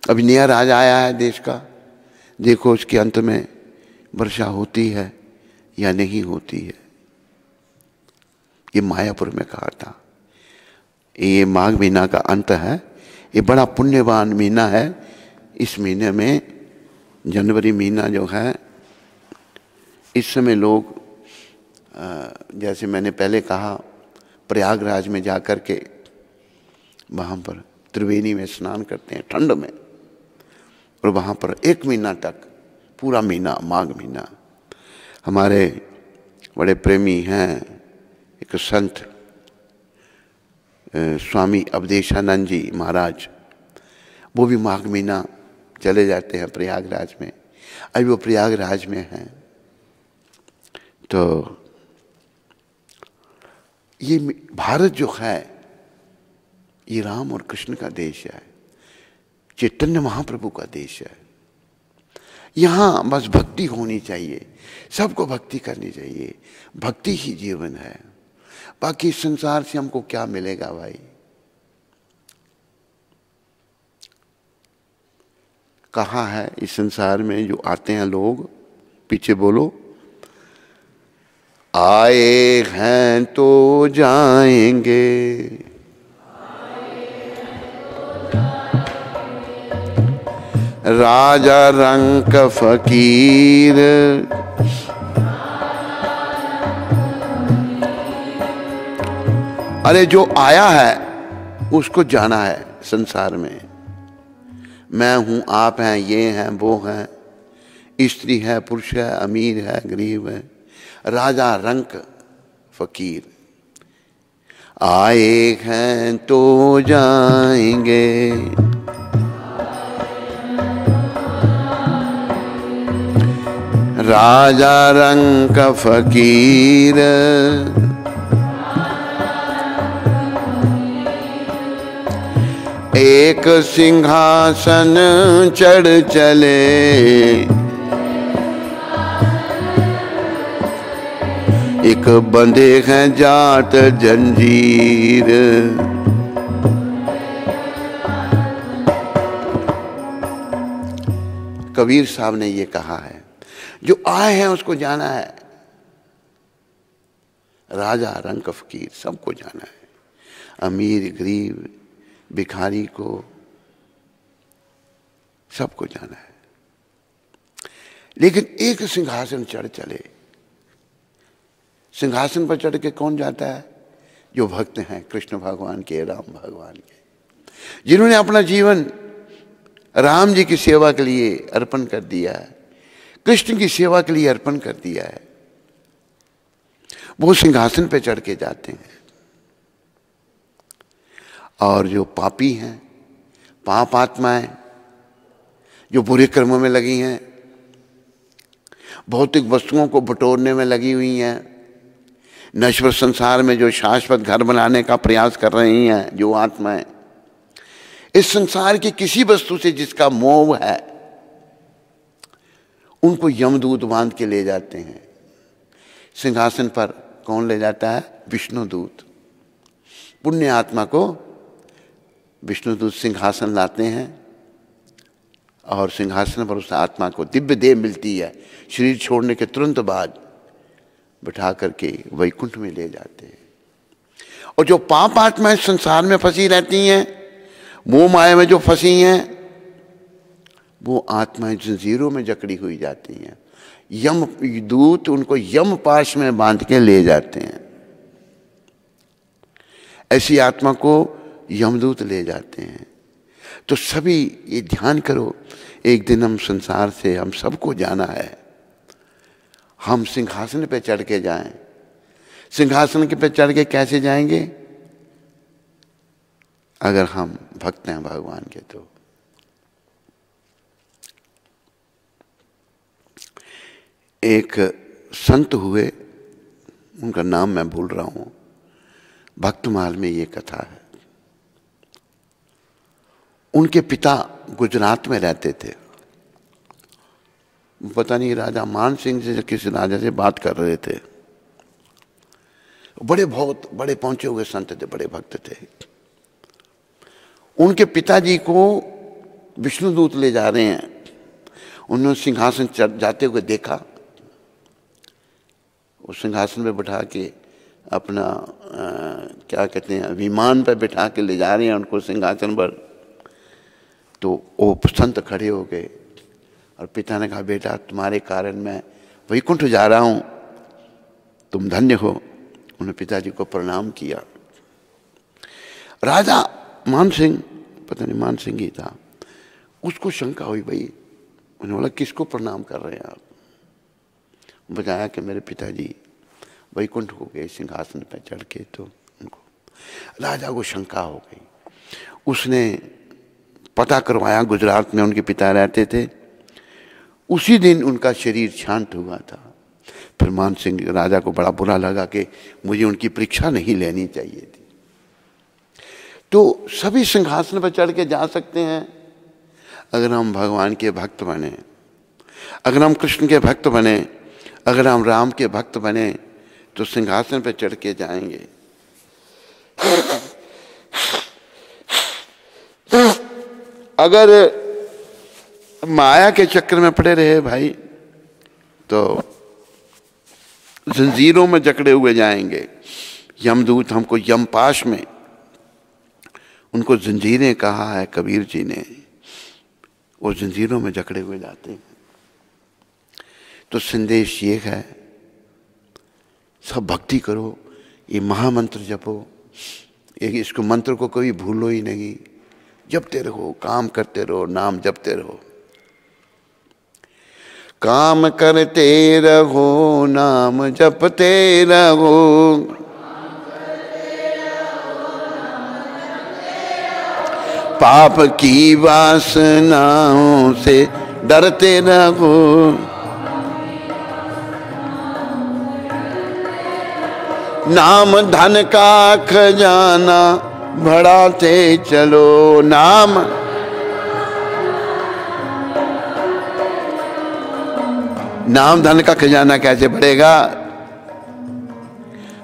अभी नया राजा आया है देश का, देखो उसके अंत में वर्षा होती है या नहीं होती है। ये मायापुर में कहा था। ये माघ महीना का अंत है, ये बड़ा पुण्यवान महीना है। इस महीने में जनवरी महीना जो है, इस समय लोग जैसे मैंने पहले कहा, प्रयागराज में जाकर के वहाँ पर त्रिवेणी में स्नान करते हैं ठंड में, और वहाँ पर 1 महीना तक, पूरा महीना माघ महीना। हमारे बड़े प्रेमी हैं एक संत स्वामी अवधेशानंद जी महाराज, वो भी माघ महीना चले जाते हैं प्रयागराज में। अभी वो प्रयागराज में हैं। तो ये भारत जो है, ये राम और कृष्ण का देश है, चैतन्य महाप्रभु का देश है। यहाँ बस भक्ति होनी चाहिए, सबको भक्ति करनी चाहिए। भक्ति ही जीवन है। बाकी संसार से हमको क्या मिलेगा भाई? कहाँ है इस संसार में जो आते हैं लोग, पीछे बोलो, आए हैं तो जाएंगे, राजा रंक फकीर, अरे जो आया है उसको जाना है संसार में। मैं हूं, आप हैं, ये हैं, वो हैं, स्त्री है, पुरुष है, अमीर है, गरीब है, राजा रंक फकीर। आए हैं तो जाएंगे, राजा रंक फकीर। एक सिंहासन चढ़ चले, एक बंधे हैं जात जंजीर। कबीर साहब ने ये कहा है, जो आए हैं उसको जाना है। राजा रंक फकीर सबको जाना है, अमीर गरीब भिखारी को, सबको जाना है। लेकिन एक सिंहासन चढ़ चले। सिंहासन पर चढ़ के कौन जाता है? जो भक्त हैं कृष्ण भगवान के, राम भगवान के, जिन्होंने अपना जीवन राम जी की सेवा के लिए अर्पण कर दिया है, कृष्ण की सेवा के लिए अर्पण कर दिया है। वो सिंहासन पे चढ़ के जाते हैं। और जो पापी हैं, पाप आत्माएं, जो बुरे कर्मों में लगी हैं, भौतिक वस्तुओं को बटोरने में लगी हुई हैं, नश्वर संसार में जो शाश्वत घर बनाने का प्रयास कर रही हैं, जो आत्माएं, इस संसार की किसी वस्तु से जिसका मोह है, उनको यमदूत बांध के ले जाते हैं। सिंहासन पर कौन ले जाता है? विष्णुदूत। पुण्य आत्मा को विष्णुदूत सिंहासन लाते हैं, और सिंहासन पर उस आत्मा को दिव्य देह मिलती है। शरीर छोड़ने के तुरंत बाद बिठा करके वैकुंठ में ले जाते हैं। और जो पाप आत्माएं संसार में फंसी रहती हैं, मोह माया में जो फंसी हैं, वो आत्माएं जंजीरों में जकड़ी हुई जाती हैं। यम दूत उनको यम पाश में बांध के ले जाते हैं। ऐसी आत्मा को यमदूत ले जाते हैं। तो सभी ये ध्यान करो, एक दिन हम संसार से, हम सबको जाना है। हम सिंहासन पे चढ़ के जाएं। सिंहासन के पे चढ़ के कैसे जाएंगे? अगर हम भक्त हैं भगवान के। तो एक संत हुए, उनका नाम मैं भूल रहा हूं, भक्तमाल में ये कथा है। उनके पिता गुजरात में रहते थे। पता नहीं राजा मान सिंह से किसी राजा से बात कर रहे थे। बहुत बड़े पहुंचे हुए संत थे, बड़े भक्त थे। उनके पिताजी को विष्णुदूत ले जा रहे हैं। उन्होंने सिंहासन जाते हुए देखा। उस सिंहासन पे बैठा के अपना क्या कहते हैं, विमान पे बैठा के ले जा रहे हैं उनको सिंहासन पर। तो वो संत खड़े हो गए और पिता ने कहा, बेटा तुम्हारे कारण मैं वैकुंठ जा रहा हूं, तुम धन्य हो। उन्होंने पिताजी को प्रणाम किया। राजा मान सिंह, पता नहीं मान सिंह ही था, उसको शंका हुई, भाई उन्होंने बोला किसको प्रणाम कर रहे हैं आप? बताया कि मेरे पिताजी वैकुंठ को गए सिंहासन पर चढ़ के। तो उनको राजा को शंका हो गई। उसने पता करवाया, गुजरात में उनके पिता रहते थे। उसी दिन उनका शरीर शांत हुआ था। फिर मान सिंह राजा को बड़ा बुरा लगा कि मुझे उनकी परीक्षा नहीं लेनी चाहिए थी। तो सभी सिंहासन पर चढ़ के जा सकते हैं अगर हम भगवान के भक्त बने, अगर हम कृष्ण के भक्त बने, अगर हम राम के भक्त बने तो सिंहासन पर चढ़ के जाएंगे। अगर माया के चक्कर में पड़े रहे भाई तो जंजीरों में जकड़े हुए जाएंगे। यमदूत हमको यमपाश में, उनको जंजीरें कहा है कबीर जी ने, वो जंजीरों में जकड़े हुए जाते हैं। तो संदेश ये है, सब भक्ति करो, ये महामंत्र जपो, इसको मंत्र को कभी भूलो ही नहीं, जपते रहो, काम करते रहो, नाम जपते रहो। काम करते रहो, नाम जपते रहो, पाप की वासनाओं से डरते रहो, नाम धन का खजाना बढ़ाते चलो। नाम धन का खजाना कैसे बढ़ेगा?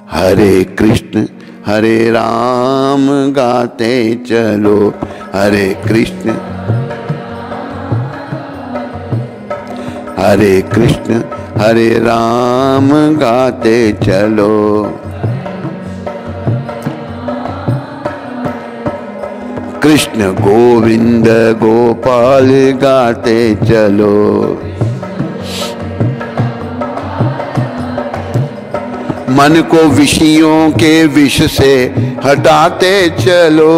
हरे कृष्ण हरे राम गाते चलो, हरे कृष्ण हरे राम गाते चलो। कृष्ण गोविंद गोपाल गाते चलो, मन को विषयों के विष से हटाते चलो।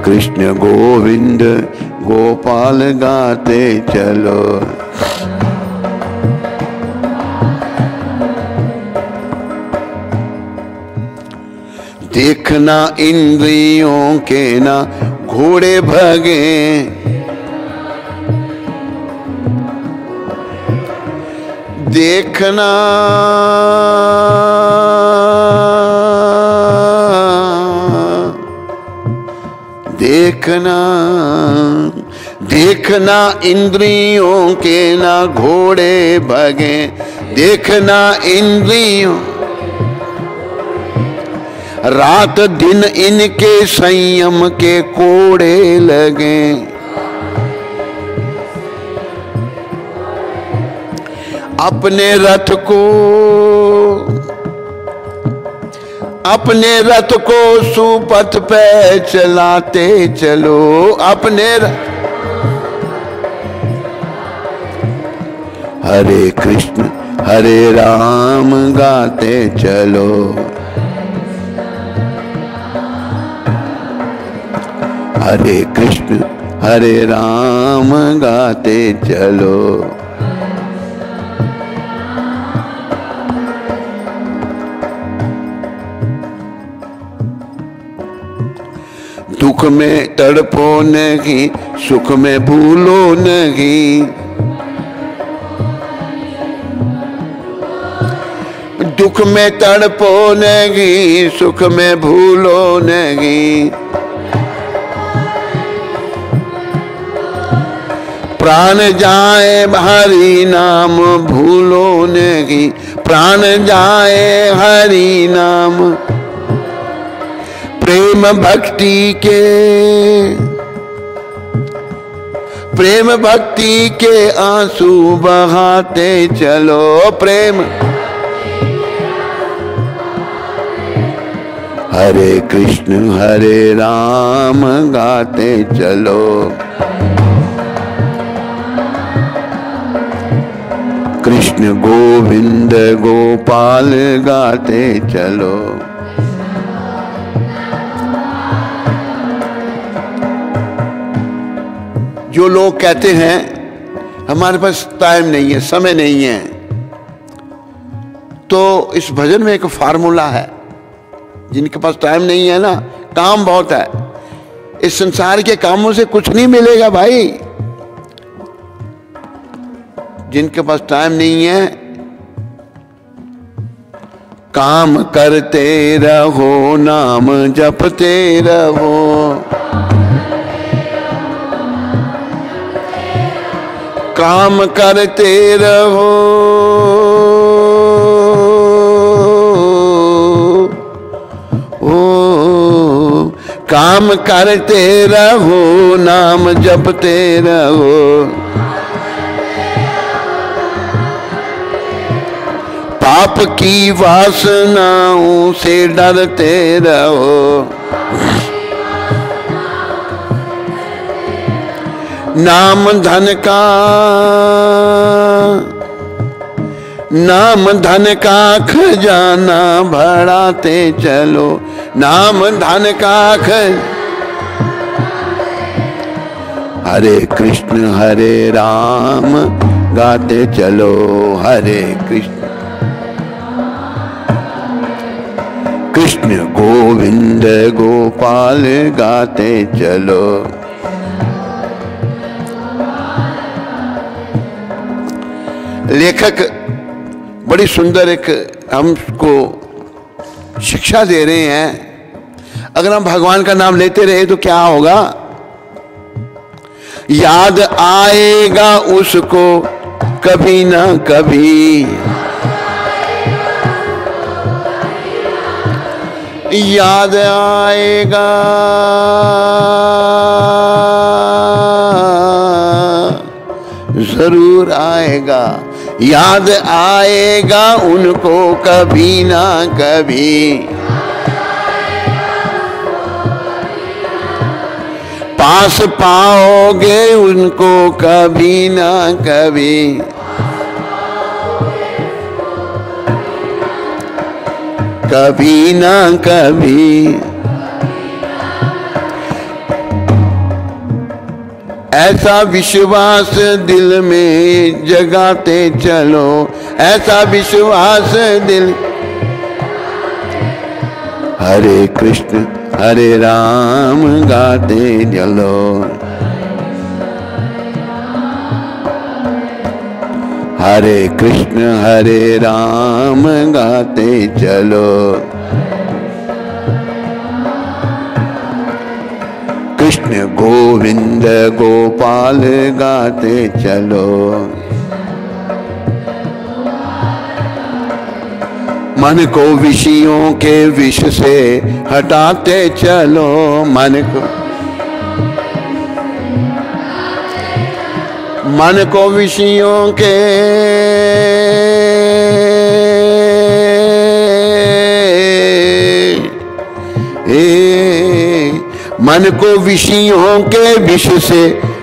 कृष्ण गोविंद गोपाल गाते चलो। देखना इंद्रियों के ना घोड़े भगे, देखना देखना देखना इंद्रियों के ना घोड़े भगे, देखना इंद्रियों रात दिन इनके संयम के कोड़े लगे। अपने रथ को सुपथ पे चलाते चलो, हरे कृष्ण हरे राम गाते चलो, हरे कृष्ण हरे राम गाते चलो। दुख में तड़पो नहीं, सुख में भूलो नहीं, दुख में तड़पो नहीं, सुख में भूलो नहीं। प्राण जाए हरि नाम भूलो नहीं, प्राण जाए हरि नाम। प्रेम भक्ति के, प्रेम भक्ति के आंसू बहाते चलो। प्रेम हरे कृष्ण हरे राम गाते चलो। कृष्ण गोविंद गोपाल गाते चलो। जो लोग कहते हैं हमारे पास टाइम नहीं है, समय नहीं है, तो इस भजन में एक फार्मूला है। जिनके पास टाइम नहीं है ना, काम बहुत है, इस संसार के कामों से कुछ नहीं मिलेगा भाई। जिनके पास टाइम नहीं है, काम करते रहो, नाम जपते रहो। काम करते रहो, काम करते रहो, नाम जपते रहो। पाप की वासनाओं से डरते रहो। नाम धन का, नाम धन का खजाना बढ़ाते चलो। नाम धन का हरे कृष्ण हरे राम गाते चलो। हरे कृष्ण कृष्ण गोविंद गोपाल गाते चलो। लेखक बड़ी सुंदर एक हमको शिक्षा दे रहे हैं। अगर हम भगवान का नाम लेते रहे तो क्या होगा? याद आएगा उसको कभी ना कभी, याद आएगा, जरूर आएगा। याद आएगा उनको कभी ना कभी। पास पाओगे उनको कभी ना कभी। कभी ना कभी। ऐसा विश्वास दिल में जगाते चलो। ऐसा विश्वास दिल। हरे कृष्ण हरे राम गाते चलो। हरे कृष्ण हरे राम गाते चलो। कृष्ण गोविंद गोपाल गाते चलो। मन को विषयों के विष से हटाते चलो। मन को विषयों के मन को विषयों के विष से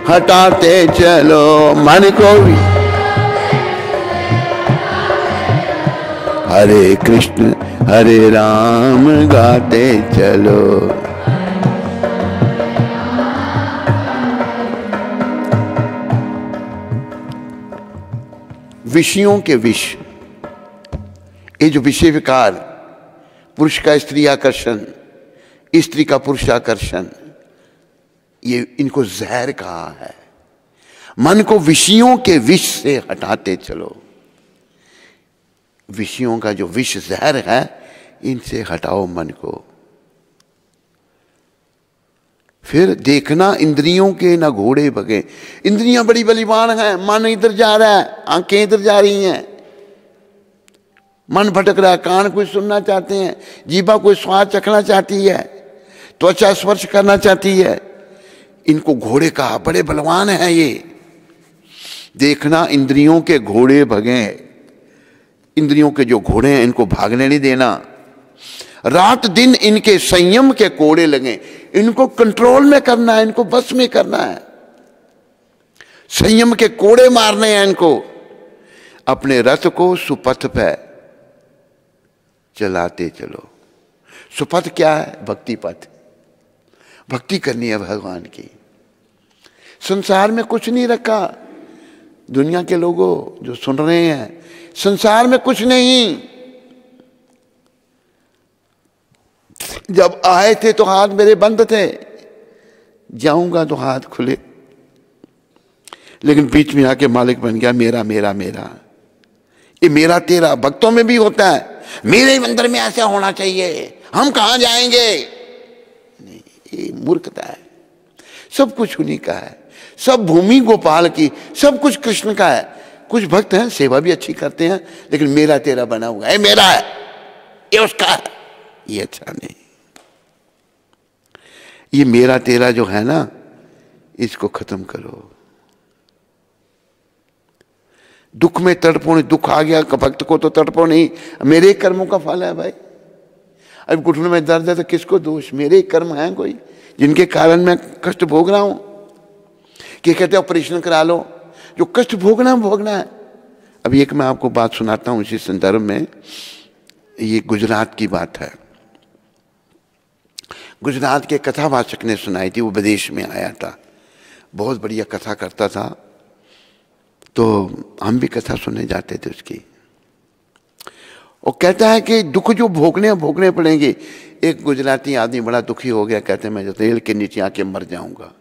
हटाते चलो। मन को हरे कृष्ण हरे राम गाते चलो। विषयों के विष, ये जो विषय विकार, पुरुष का स्त्री आकर्षण, स्त्री का पुरुष आकर्षण, ये इनको जहर कहा है। मन को विषयों के विष से हटाते चलो। विषयों का जो विष जहर है, इनसे हटाओ मन को। फिर देखना इंद्रियों के ना घोड़े भगे। इंद्रियां बड़ी बलिवान हैं, मन इधर जा रहा है, आंखें इधर जा रही हैं, मन भटक रहा है, कान कोई सुनना चाहते हैं, जीभा कोई स्वाद चखना चाहती है, त्वचा स्पर्श करना चाहती है। इनको घोड़े कहा, बड़े बलवान हैं ये। देखना इंद्रियों के घोड़े भगे। इंद्रियों के जो घोड़े हैं इनको भागने नहीं देना। रात दिन इनके संयम के कोड़े लगे। इनको कंट्रोल में करना है, इनको बस में करना है, संयम के कोड़े मारने हैं इनको। अपने रथ को सुपथ पे चलाते चलो। सुपथ क्या है? भक्ति पथ। भक्ति करनी है भगवान की। संसार में कुछ नहीं रखा। दुनिया के लोगों जो सुन रहे हैं, संसार में कुछ नहीं। जब आए थे तो हाथ मेरे बंद थे, जाऊंगा तो हाथ खुले। लेकिन बीच में आके मालिक बन गया, मेरा मेरा मेरा। ये मेरा तेरा भक्तों में भी होता है। मेरे मंदिर में ऐसा होना चाहिए, हम कहां जाएंगे? नहीं, ये मूर्खता है। सब कुछ उन्हीं का है, सब भूमि गोपाल की, सब कुछ कृष्ण का है। कुछ भक्त हैं सेवा भी अच्छी करते हैं, लेकिन मेरा तेरा बना हुआ है, मेरा है, ये उसका है, ये अच्छा नहीं। ये मेरा तेरा जो है ना, इसको खत्म करो। दुख में तड़पो नहीं। दुख आ गया भक्त को तो तड़पो नहीं, मेरे कर्मों का फल है भाई। अब घुटने में दर्द है तो किसको दोष? मेरे कर्म हैं कोई जिनके कारण मैं कष्ट भोग रहा हूं। कि कहते ऑपरेशन करा लो, जो कष्ट भोगना है। अभी एक मैं आपको बात सुनाता हूं इसी संदर्भ में। ये गुजरात की बात है। गुजरात के कथावाचक ने सुनाई थी, वो विदेश में आया था, बहुत बढ़िया कथा करता था। तो हम भी कथा सुनने जाते थे उसकी। और कहता है कि दुख जो भोगने पड़ेंगे। एक गुजराती आदमी बड़ा दुखी हो गया, कहते हैं मैं रेल के नीचे आके मर जाऊंगा।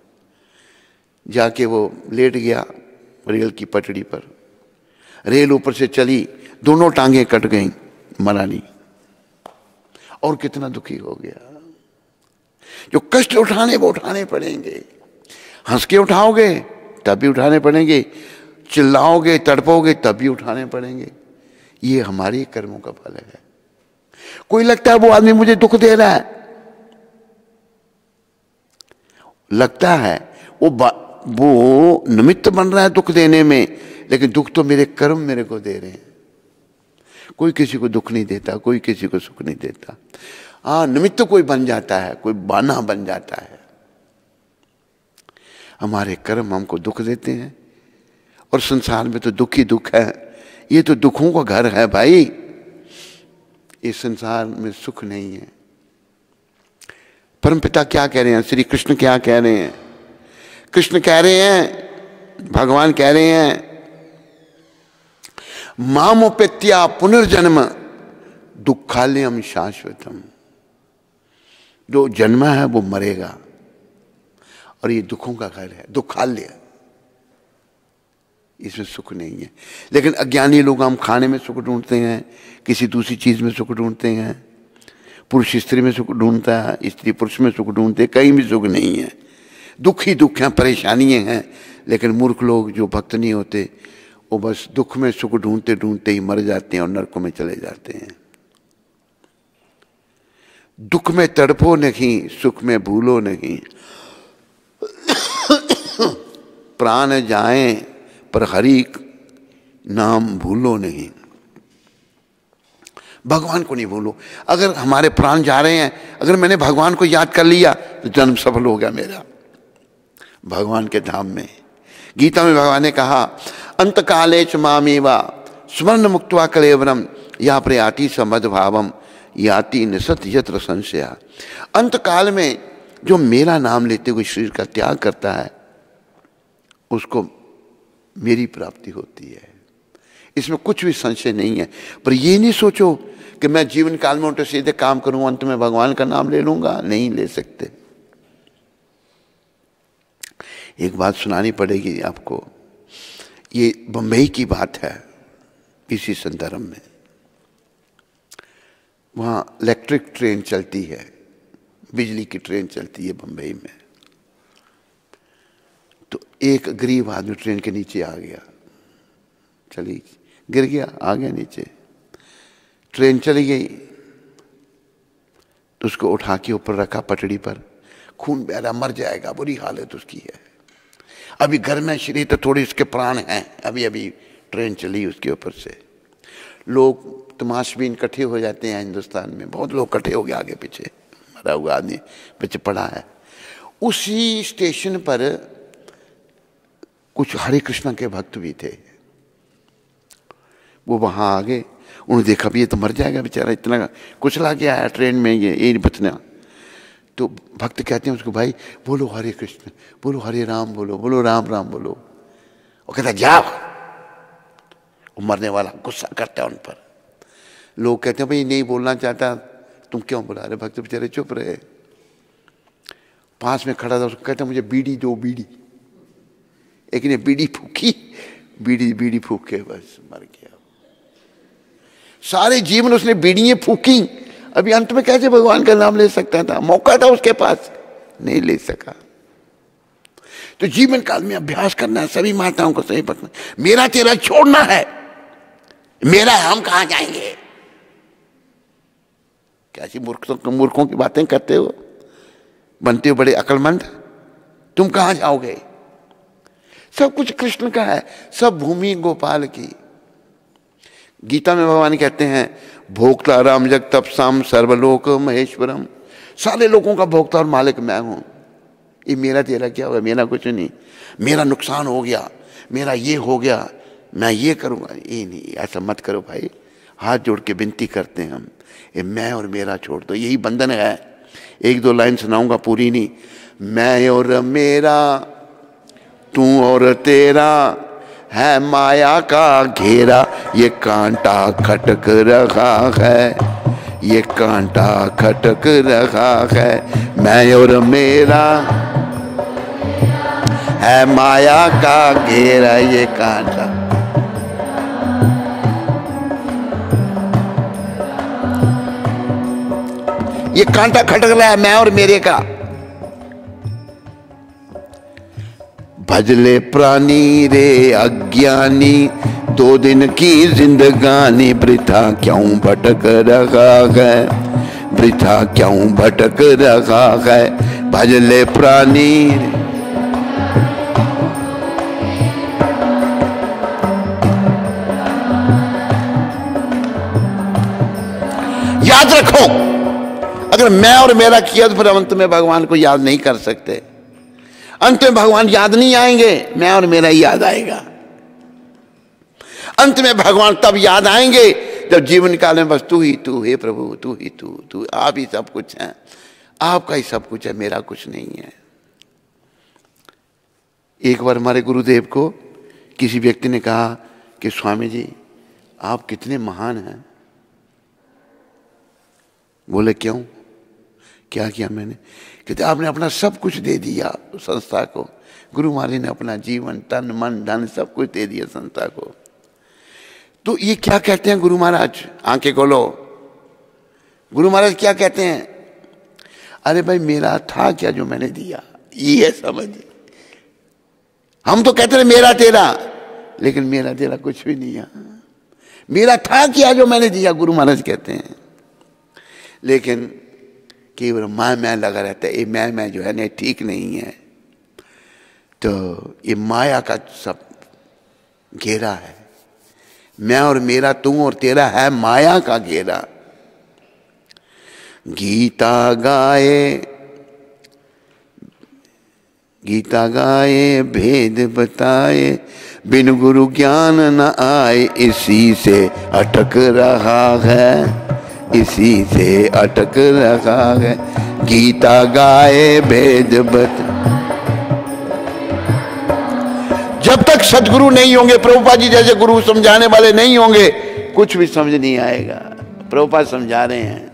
जाके वो लेट गया रेल की पटड़ी पर। रेल ऊपर से चली, दोनों टांगें कट गईं, मरा नहीं। और कितना दुखी हो गया। जो कष्ट उठाने वो उठाने पड़ेंगे। हंस के उठाओगे तब भी उठाने पड़ेंगे, चिल्लाओगे तड़पोगे तब भी उठाने पड़ेंगे। ये हमारे कर्मों का फल है। कोई लगता है वो आदमी मुझे दुख दे रहा है, लगता है वो निमित्त बन रहा है दुख देने में, लेकिन दुख तो मेरे कर्म मेरे को दे रहे हैं। कोई किसी को दुख नहीं देता, कोई किसी को सुख नहीं देता। हाँ, निमित्त कोई बन जाता है, कोई बहाना बन जाता है। हमारे कर्म हमको दुख देते हैं। और संसार में तो दुख ही दुख है। ये तो दुखों का घर है भाई। इस संसार में सुख नहीं है। परमपिता क्या कह रहे हैं? श्री कृष्ण क्या कह रहे हैं? कृष्ण कह रहे हैं, भगवान कह रहे हैं, मामोपेत्या पुनर्जन्म दुखालयम शाश्वतम। जो जन्म है वो मरेगा, और ये दुखों का घर है, दुखालय। इसमें सुख नहीं है। लेकिन अज्ञानी लोग, हम खाने में सुख ढूंढते हैं, किसी दूसरी चीज में सुख ढूंढते हैं, पुरुष स्त्री में सुख ढूंढता है, स्त्री पुरुष में सुख ढूंढते, कहीं भी सुख नहीं है। दुख ही दुख हैं, परेशानियां हैं। लेकिन मूर्ख लोग जो भक्त नहीं होते, वो बस दुख में सुख ढूंढते ढूंढते ही मर जाते हैं और नरकों में चले जाते हैं। दुख में तड़पो नहीं, सुख में भूलो नहीं। प्राण जाए पर हरि नाम भूलो नहीं। भगवान को नहीं भूलो। अगर हमारे प्राण जा रहे हैं, अगर मैंने भगवान को याद कर लिया तो जन्म सफल हो गया मेरा भगवान के धाम में। गीता में भगवान ने कहा, अंत काले च मामेवा स्मरण मुक्त्वा कलेवरम या प्रयाति समद भावम याति निसत यत्र संशया। अंत काल में जो मेरा नाम लेते हुए शरीर का त्याग करता है, उसको मेरी प्राप्ति होती है। इसमें कुछ भी संशय नहीं है। पर ये नहीं सोचो कि मैं जीवन काल में उल्टे सीधे काम करूं, अंत में भगवान का नाम ले लूंगा। नहीं ले सकते। एक बात सुनानी पड़ेगी आपको। ये बंबई की बात है इसी संदर्भ में। वहाँ इलेक्ट्रिक ट्रेन चलती है, बिजली की ट्रेन चलती है बम्बई में। तो एक गरीब आदमी ट्रेन के नीचे आ गया, चली गिर गया, आ गया नीचे, ट्रेन चली गई। तो उसको उठा के ऊपर रखा पटड़ी पर, खून बह रहा, मर जाएगा, बुरी हालत उसकी है। अभी घर में शरीर तो थोड़ी उसके प्राण हैं, अभी अभी ट्रेन चली उसके ऊपर से। लोग तमाशबीन इकट्ठे हो जाते हैं हिंदुस्तान में, बहुत लोग इकट्ठे हो गए आगे पीछे, मरा हुआ आदमी पीछे पड़ा है। उसी स्टेशन पर कुछ हरे कृष्ण के भक्त भी थे, वो वहां आ गए। उन्होंने देखा भी ये तो मर जाएगा बेचारा, इतना कुचला के आया ट्रेन में, ये बचना। तो भक्त कहते हैं उसको, भाई बोलो हरे कृष्ण, बोलो हरे राम, बोलो बोलो राम राम बोलो। वो कहता जाओ, वो मरने वाला गुस्सा करता है उन पर। लोग कहते हैं भाई नहीं बोलना चाहता, तुम क्यों बुला रहे? भक्त बेचारे चुप रहे। पास में खड़ा था, उसको कहता मुझे बीड़ी दो, बीड़ी। एक ने बीड़ी फूकी, बीड़ी फूक के बस मर गया। सारे जीवन उसने बीड़ियां फूकी, अभी अंत में कैसे भगवान का नाम ले सकता था? मौका था उसके पास, नहीं ले सका। तो जीवन काल में अभ्यास करना है सभी माताओं को, सही पकड़ना, मेरा तेरा छोड़ना है। मेरा हम कहां जाएंगे? कैसी मूर्खों की बातें करते हो, बनते हो बड़े अक्लमंद, तुम कहां जाओगे? सब कुछ कृष्ण का है, सब भूमि गोपाल की। गीता में भगवान कहते हैं भोक्ता राम जग तपसाम सर्वलोक महेश्वरम, सारे लोगों का भोक्ता और मालिक मैं हूं। ये मेरा तेरा क्या होगा? मेरा कुछ नहीं। मेरा नुकसान हो गया, मेरा ये हो गया, मैं ये करूंगा, ये नहीं, ऐसा मत करो भाई। हाथ जोड़ के विनती करते हैं हम, ये मैं और मेरा छोड़ दो, यही बंधन है। एक दो लाइन सुनाऊंगा, पूरी नहीं। मैं और मेरा, तू और तेरा, है माया का घेरा, ये कांटा खटक रहा है, ये कांटा खटक रहा है। मैं और मेरा है माया का घेरा, ये कांटा। ये कांटा खटक रहा है मैं और मेरे का। भजले प्राणी रे अज्ञानी, 2 दिन की जिंदगानी, वृथा क्यों भटक रहा है, वृथा क्यों भटक रहा है। भजले प्राणी, याद रखो, अगर मैं और मेरा किया तो फिर अंत में भगवान को याद नहीं कर सकते। अंत में भगवान याद नहीं आएंगे, मैं और मेरा ही याद आएगा। अंत में भगवान तब याद आएंगे जब जीवन काल में बस तू ही तू, हे प्रभु तू ही तू, आप ही सब कुछ है, आपका ही सब कुछ है, मेरा कुछ नहीं है। एक बार हमारे गुरुदेव को किसी व्यक्ति ने कहा कि स्वामी जी आप कितने महान हैं। बोले क्यों, क्या किया मैंने? कहते आपने अपना सब कुछ दे दिया संस्था को। गुरु महाराज ने अपना जीवन, तन मन धन सब कुछ दे दिया संस्था को। तो ये क्या कहते हैं गुरु महाराज? आंखें खोलो, गुरु महाराज क्या कहते हैं? अरे भाई मेरा था क्या जो मैंने दिया, ये है समझ। हम तो कहते हैं मेरा तेरा, लेकिन मेरा तेरा कुछ भी नहीं है। मेरा था क्या जो मैंने दिया, गुरु महाराज कहते हैं। लेकिन केवल मैं लगा रहता है, ये मैं जो है ना ठीक नहीं है। तो ये माया का सब घेरा है। मैं और मेरा, तू और तेरा है माया का घेरा। गीता गाए भेद बताए, बिन गुरु ज्ञान न आए, इसी से अटक रहा है, इसी से अटक रहा है। गीता गाए भेद बताए। जब तक सदगुरु नहीं होंगे, प्रभुपाद जी जैसे गुरु समझाने वाले नहीं होंगे, कुछ भी समझ नहीं आएगा। प्रभुपाद समझा रहे हैं,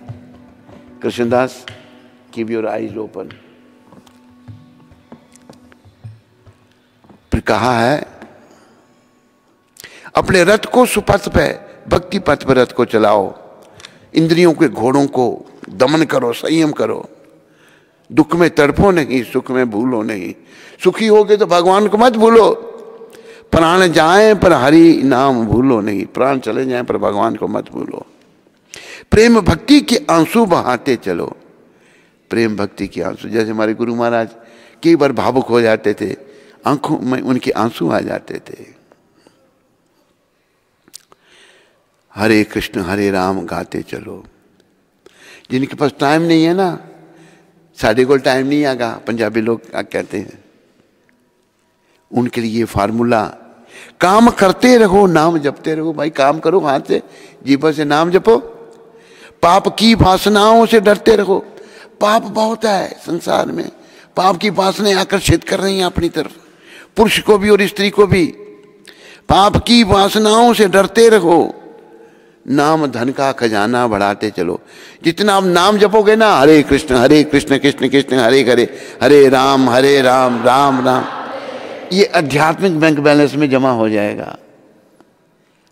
Krishnadas keep your eyes open. फिर कहा है अपने रथ को सुपथ पे, भक्ति पथ पर रथ को चलाओ। इंद्रियों के घोड़ों को दमन करो, संयम करो। दुख में तड़पो नहीं, सुख में भूलो नहीं। सुखी होगे तो भगवान को मत भूलो। प्राण जाए पर हरि नाम भूलो नहीं, प्राण चले जाए पर भगवान को मत भूलो। प्रेम भक्ति के आंसू बहाते चलो। प्रेम भक्ति के आंसू, जैसे हमारे गुरु महाराज कई बार भावुक हो जाते थे, आंखों में उनके आंसू आ जाते थे। हरे कृष्ण हरे राम गाते चलो। जिनके पास टाइम नहीं है ना, साढ़े को टाइम नहीं आगा, पंजाबी लोग कहते हैं, उनके लिए फार्मूला, काम करते रहो नाम जपते रहो। भाई काम करो, हाथ से जीभ से नाम जपो। पाप की वासनाओं से डरते रहो। पाप बहुत है संसार में, पाप की वासनाएं आकर्षित कर रही हैं अपनी तरफ, पुरुष को भी और स्त्री को भी। पाप की वासनाओं से डरते रहो। नाम धन का खजाना बढ़ाते चलो। जितना आप नाम जपोगे ना, हरे कृष्ण कृष्ण कृष्ण हरे हरे, हरे राम राम राम, ये आध्यात्मिक बैंक बैलेंस में जमा हो जाएगा।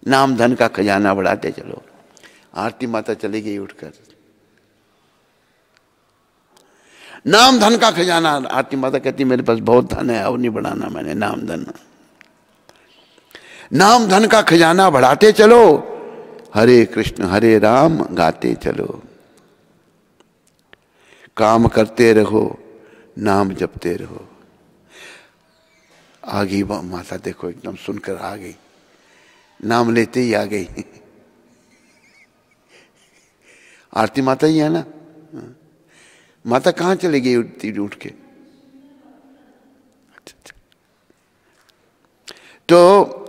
नाम धन का खजाना बढ़ाते चलो। आरती माता चली गई उठकर। नाम धन का खजाना, आरती माता कहती मेरे पास बहुत धन है, अब नहीं बढ़ाना मैंने नाम धन। नाम धन का खजाना बढ़ाते चलो। हरे कृष्ण हरे राम गाते चलो। काम करते रहो, नाम जपते रहो। आ गई माता, देखो एकदम सुनकर आ गई, नाम लेते ही आ गई। आरती माता ही है ना। माता कहाँ चली गई उठ के? तो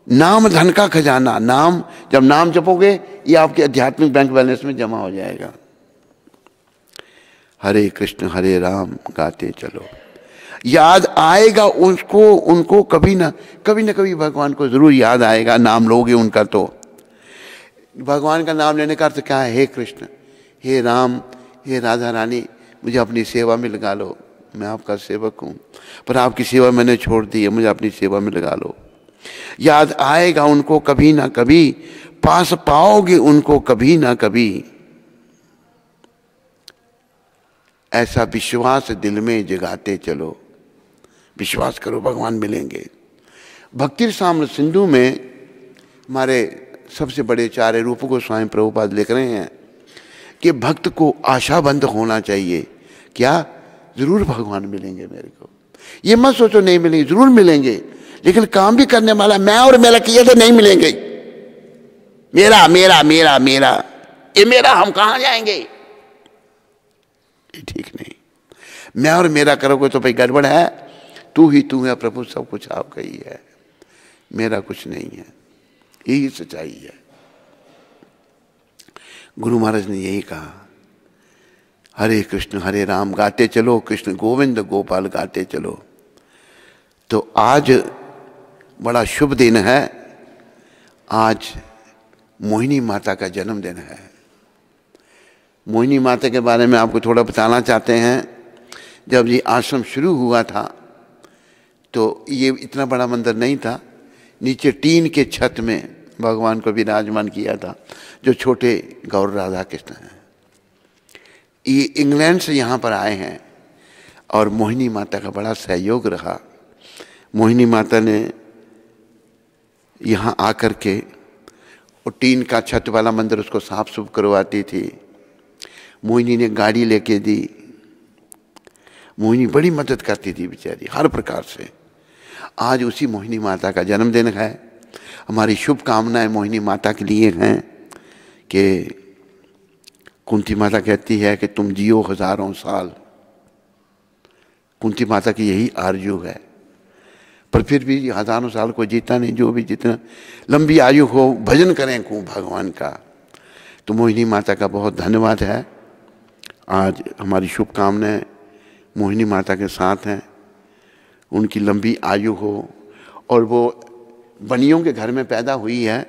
नाम धन का खजाना, नाम जब नाम जपोगे ये आपके आध्यात्मिक बैंक बैलेंस में जमा हो जाएगा। हरे कृष्ण हरे राम गाते चलो। याद आएगा उसको, उनको कभी ना कभी भगवान को जरूर याद आएगा। नाम लोगे उनका तो भगवान का नाम लेने का अर्थ क्या है? हे कृष्ण, हे राम, हे राधा रानी, मुझे अपनी सेवा में लगा लो। मैं आपका सेवक हूँ, पर आपकी सेवा मैंने छोड़ दी है, मुझे अपनी सेवा में लगा लो। याद आएगा उनको कभी ना कभी, पास पाओगे उनको कभी ना कभी। ऐसा विश्वास दिल में जगाते चलो। विश्वास करो भगवान मिलेंगे। भक्ति रसामृत सिंधु में हमारे सबसे बड़े आचार्य रूप गोस्वामी प्रभुपाद लिख रहे हैं कि भक्त को आशाबंद होना चाहिए। क्या? जरूर भगवान मिलेंगे मेरे को। ये मत सोचो नहीं मिलेंगे, जरूर मिलेंगे, लेकिन काम भी करने वाला मैं और मेरा किए तो नहीं मिलेंगे। मेरा मेरा मेरा मेरा ये मेरा, हम कहां जाएंगे? ये ठीक नहीं। मैं और मेरा करोगे तो भाई गड़बड़ है। तू ही तू है प्रभु, सब कुछ आपका ही है, मेरा कुछ नहीं है। यही सच्चाई है। गुरु महाराज ने यही कहा, हरे कृष्ण हरे राम गाते चलो, कृष्ण गोविंद गोपाल गाते चलो। तो आज बड़ा शुभ दिन है। आज मोहिनी माता का जन्मदिन है। मोहिनी माता के बारे में आपको थोड़ा बताना चाहते हैं। जब ये आश्रम शुरू हुआ था तो ये इतना बड़ा मंदिर नहीं था। नीचे टीन के छत में भगवान को विराजमान किया था, जो छोटे गौर राधा कृष्ण हैं। ये इंग्लैंड से यहाँ पर आए हैं और मोहिनी माता का बड़ा सहयोग रहा। मोहिनी माता ने यहाँ आकर के और टीन का छत वाला मंदिर उसको साफ सुफ करवाती थी। मोहिनी ने गाड़ी लेके दी। मोहिनी बड़ी मदद करती थी बेचारी, हर प्रकार से। आज उसी मोहिनी माता का जन्मदिन है। हमारी शुभकामनाएं मोहिनी माता के लिए हैं कि कुंती माता कहती है कि तुम जियो हजारों साल। कुंती माता की यही आरजू है, पर फिर भी हजारों साल को जीता नहीं। जो भी जितना लंबी आयु हो, भजन करें खूब भगवान का। तो मोहिनी माता का बहुत धन्यवाद है। आज हमारी शुभकामनाएं मोहिनी माता के साथ हैं। उनकी लंबी आयु हो। और वो बनियों के घर में पैदा हुई है,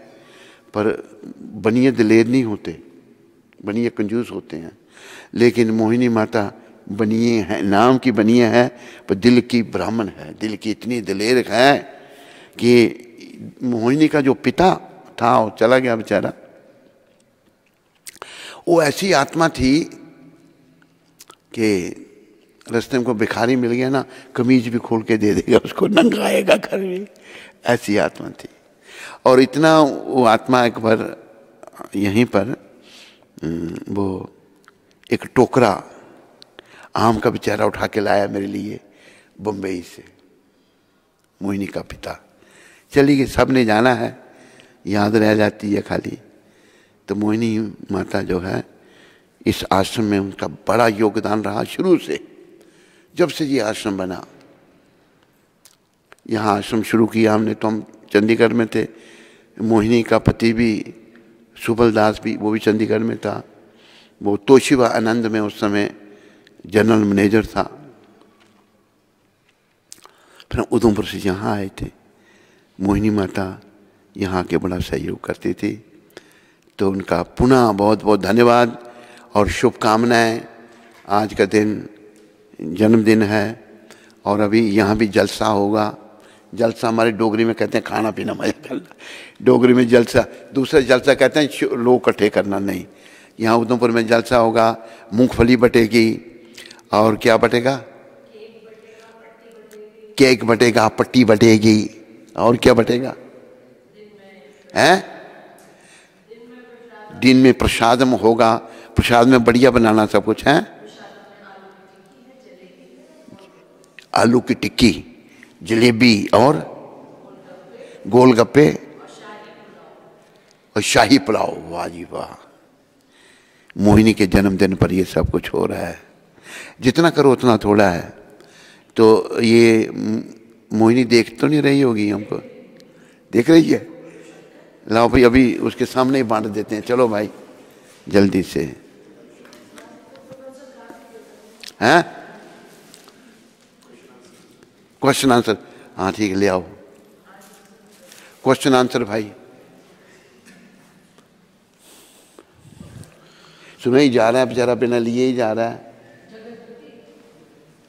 पर बनिए दिलेर नहीं होते, बनिए कंजूस होते हैं। लेकिन मोहिनी माता बनिए है, नाम की बनिए है, पर दिल की ब्राह्मण है। दिल की इतनी दिलेर है कि मोहिनी का जो पिता था वो चला गया बेचारा। वो ऐसी आत्मा थी कि रास्ते में को भिखारी मिल गया ना, कमीज भी खोल के दे देगा उसको, नंगाएगा घर में, ऐसी आत्मा थी। और इतना वो आत्मा एक बार यहीं पर वो एक टोकरा आम का बेचारा उठा के लाया मेरे लिए बम्बई से, मोहिनी का पिता। चली गई, सब ने जाना है, याद रह जाती है खाली। तो मोहिनी माता जो है इस आश्रम में उनका बड़ा योगदान रहा शुरू से, जब से ये आश्रम बना। यहाँ आश्रम शुरू किया हमने तो हम चंडीगढ़ में थे, मोहिनी का पति भी सुबल दास भी, वो भी चंडीगढ़ में था, वो तोशिबा आनंद में उस समय जनरल मैनेजर था। फिर उधमपुर से यहाँ आए थे। मोहिनी माता यहाँ के बड़ा सहयोग करती थी, तो उनका पुनः बहुत बहुत धन्यवाद और शुभकामनाएं। आज का दिन जन्मदिन है और अभी यहाँ भी जलसा होगा। जलसा हमारे डोगरी में कहते हैं खाना पीना मजा करना, डोगरी में जलसा, दूसरा जलसा कहते हैं लोग इकट्ठे करना, नहीं। यहाँ उधमपुर में जलसा होगा, मूंगफली बटेगी और क्या बटेगा, केक बटेगा, पट्टी बटेगी और क्या बटेगा, हैं? दिन में प्रसाद होगा, प्रसाद में बढ़िया बनाना सब कुछ है। आलू की टिक्की, जलेबी और गोलगप्पे और शाही पुलाव। वाह जी वाह, मोहिनी के जन्मदिन पर ये सब कुछ हो रहा है। जितना करो उतना थोड़ा है। तो ये मोहिनी देख तो नहीं रही होगी हमको, देख रही है? लाओ भाई, अभी उसके सामने ही बांट देते हैं। चलो भाई जल्दी से, हैं? क्वेश्चन आंसर, हाँ ठीक है, ले आओ क्वेश्चन आंसर भाई। सुना ही जा रहा है बेचारा, बिना लिए ही जा रहा है।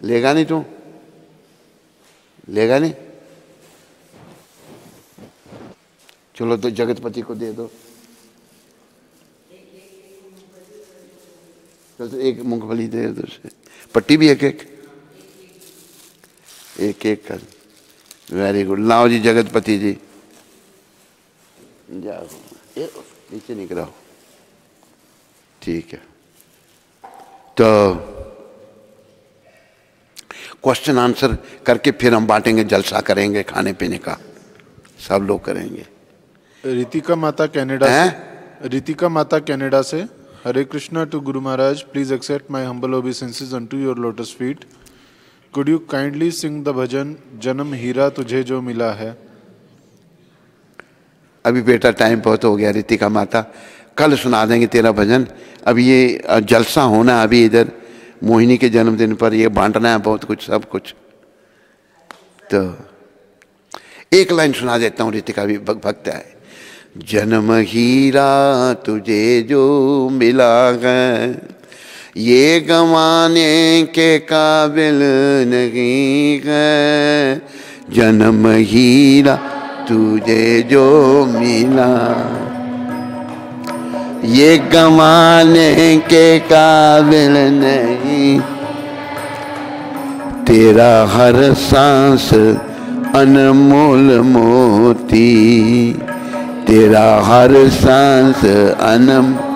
लेगा नहीं तू, लेगा नहीं? चलो तो जगतपति को दे दो। चल तो एक मूंगफली दे दो, पट्टी भी एक एक एक एक कर। Very good. लाओ जी जगतपति जी, जाओ नीचे निकलो, ठीक है। तो क्वेश्चन आंसर करके फिर हम बांटेंगे, जलसा करेंगे, खाने पीने का सब लोग करेंगे। रितिका माता कनाडा से, रितिका माता कनाडा से, हरे Krishna to Guru Maharaj, please accept my humble obeisances unto your lotus feet. Could you kindly sing the bhajan जन्म हीरा तुझे जो मिला है। अभी बेटा टाइम बहुत हो गया रितिका माता, कल सुना देंगे तेरा भजन। अभी ये जलसा होना है, अभी इधर मोहिनी के जन्मदिन पर ये बांटना है बहुत कुछ, सब कुछ। तो एक लाइन सुना देता हूँ, रितिका भी भक्त है। जन्म हीरा तुझे जो मिला है, ये गंवाने के काबिल नहीं है। जन्म हीरा तुझे जो मिला, ये गंवाने के काबिल नहीं। तेरा हर सांस अनमोल मोती, तेरा हर सांस अनमोल,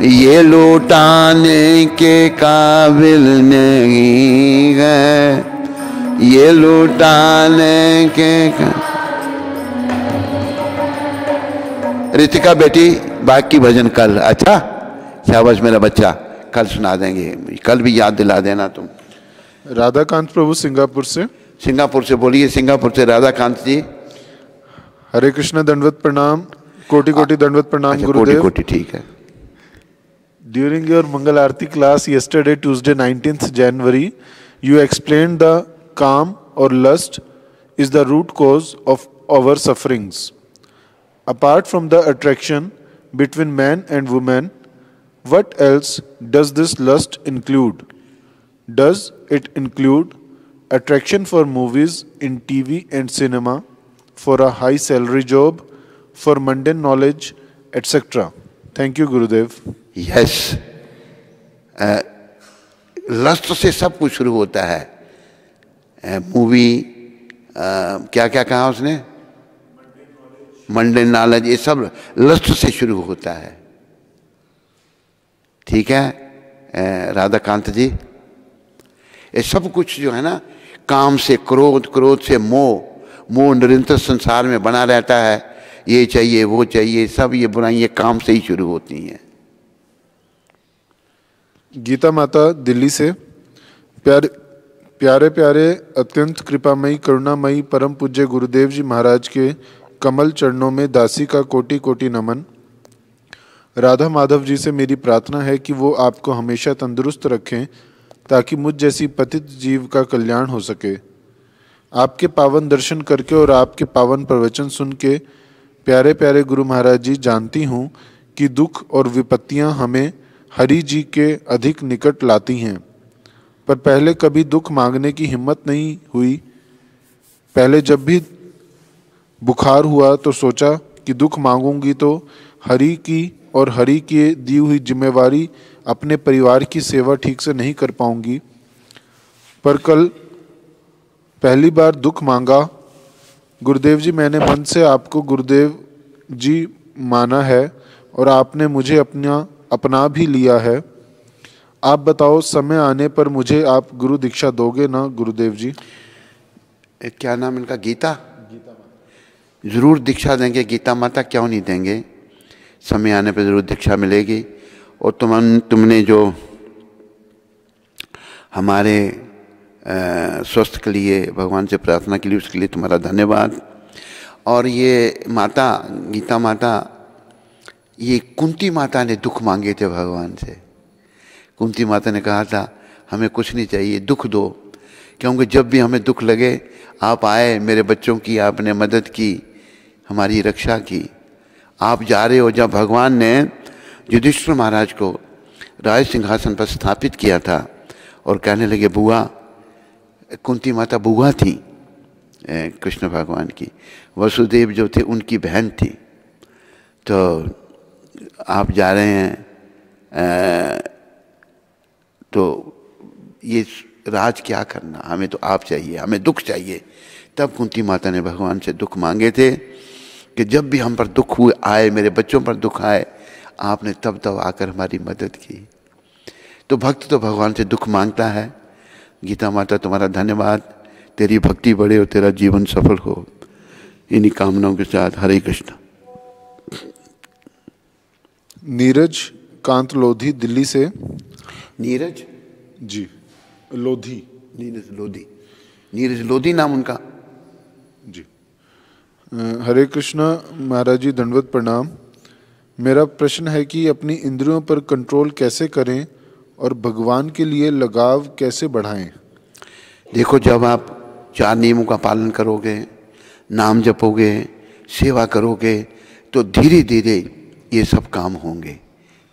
ये लौटाने के काबिल नहीं है, ये लौटाने के रितिका बेटी, बाकी भजन कल। अच्छा शाबाश मेरा बच्चा, कल सुना देंगे, कल भी याद दिला देना तुम। राधाकांत प्रभु सिंगापुर से, सिंगापुर से बोलिए, सिंगापुर से राधाकांत जी। हरे कृष्ण, दंडवत प्रणाम, कोटि कोटि दंडवत प्रणाम। अच्छा, गुरुदेव कोटि कोटि, ठीक है। During your Mangal Aarti class yesterday, Tuesday 19th January, you explained the calm or lust is the root cause of our sufferings. Apart from the attraction between man and woman, what else does this lust include? Does it include attraction for movies in TV and cinema, for a high salary job, for mundane knowledge etc. Thank you, Gurudev. Yes, last से सब कुछ शुरू होता है। Movie, क्या क्या कहा उसने, मंडे नॉलेज, ये सब लस्ट से शुरू होता है। ठीक है राधाकांत जी, ये सब कुछ जो है ना, काम से क्रोध, क्रोध से मोह, मोह निरंतर संसार में बना रहता है, ये चाहिए वो चाहिए, सब ये बुराइयां काम से ही शुरू होती हैं। गीता माता दिल्ली से, प्यारे प्यारे अत्यंत कृपामयी करुणामयी परम पूज्य गुरुदेव जी महाराज के कमल चरणों में दासी का कोटि कोटि नमन। राधा माधव जी से मेरी प्रार्थना है कि वो आपको हमेशा तंदुरुस्त रखें ताकि मुझ जैसी पतित जीव का कल्याण हो सके। आपके पावन दर्शन करके और आपके पावन प्रवचन सुन के प्यारे प्यारे गुरु महाराज जी जानती हूँ कि दुख और विपत्तियाँ हमें हरि जी के अधिक निकट लाती हैं, पर पहले कभी दुख मांगने की हिम्मत नहीं हुई। पहले जब भी बुखार हुआ तो सोचा कि दुख मांगूंगी तो हरि की और हरि की दी हुई जिम्मेवारी अपने परिवार की सेवा ठीक से नहीं कर पाऊंगी, पर कल पहली बार दुख मांगा। गुरुदेव जी, मैंने मन से आपको गुरुदेव जी माना है और आपने मुझे अपना भी लिया है। आप बताओ, समय आने पर मुझे आप गुरु दीक्षा दोगे ना गुरुदेव जी? क्या नाम इनका? गीता माता। जरूर दीक्षा देंगे गीता माता, क्यों नहीं देंगे, समय आने पर जरूर दीक्षा मिलेगी। और तुमने जो हमारे स्वस्थ के लिए भगवान से प्रार्थना के लिए, उसके लिए तुम्हारा धन्यवाद। और ये माता, गीता माता, ये कुंती माता ने दुख मांगे थे भगवान से। कुंती माता ने कहा था हमें कुछ नहीं चाहिए, दुख दो, क्योंकि जब भी हमें दुख लगे आप आए, मेरे बच्चों की आपने मदद की, हमारी रक्षा की, आप जा रहे हो। जब भगवान ने युधिष्ठिर महाराज को राज सिंहासन पर स्थापित किया था और कहने लगे बुआ, कुंती माता बुआ थी कृष्ण भगवान की, वसुदेव जो थे उनकी बहन थी, तो आप जा रहे हैं तो ये राज क्या करना, हमें तो आप चाहिए, हमें दुख चाहिए। तब कुंती माता ने भगवान से दुख मांगे थे कि जब भी हम पर दुख हुए आए, मेरे बच्चों पर दुख आए, आपने तब तब आकर हमारी मदद की। तो भक्त तो भगवान से दुख मांगता है। गीता माता तुम्हारा धन्यवाद, तेरी भक्ति बढ़े और तेरा जीवन सफल हो, इन्हीं कामनाओं के साथ। हरे कृष्ण। नीरज कांत लोधी दिल्ली से। नीरज जी लोधी, नीरज लोधी, नीरज लोधी नाम उनका। जी हरे कृष्णा महाराज जी, दंडवत प्रणाम। मेरा प्रश्न है कि अपनी इंद्रियों पर कंट्रोल कैसे करें और भगवान के लिए लगाव कैसे बढ़ाएं? देखो, जब आप 4 नियमों का पालन करोगे, नाम जपोगे, सेवा करोगे, तो धीरे धीरे ये सब काम होंगे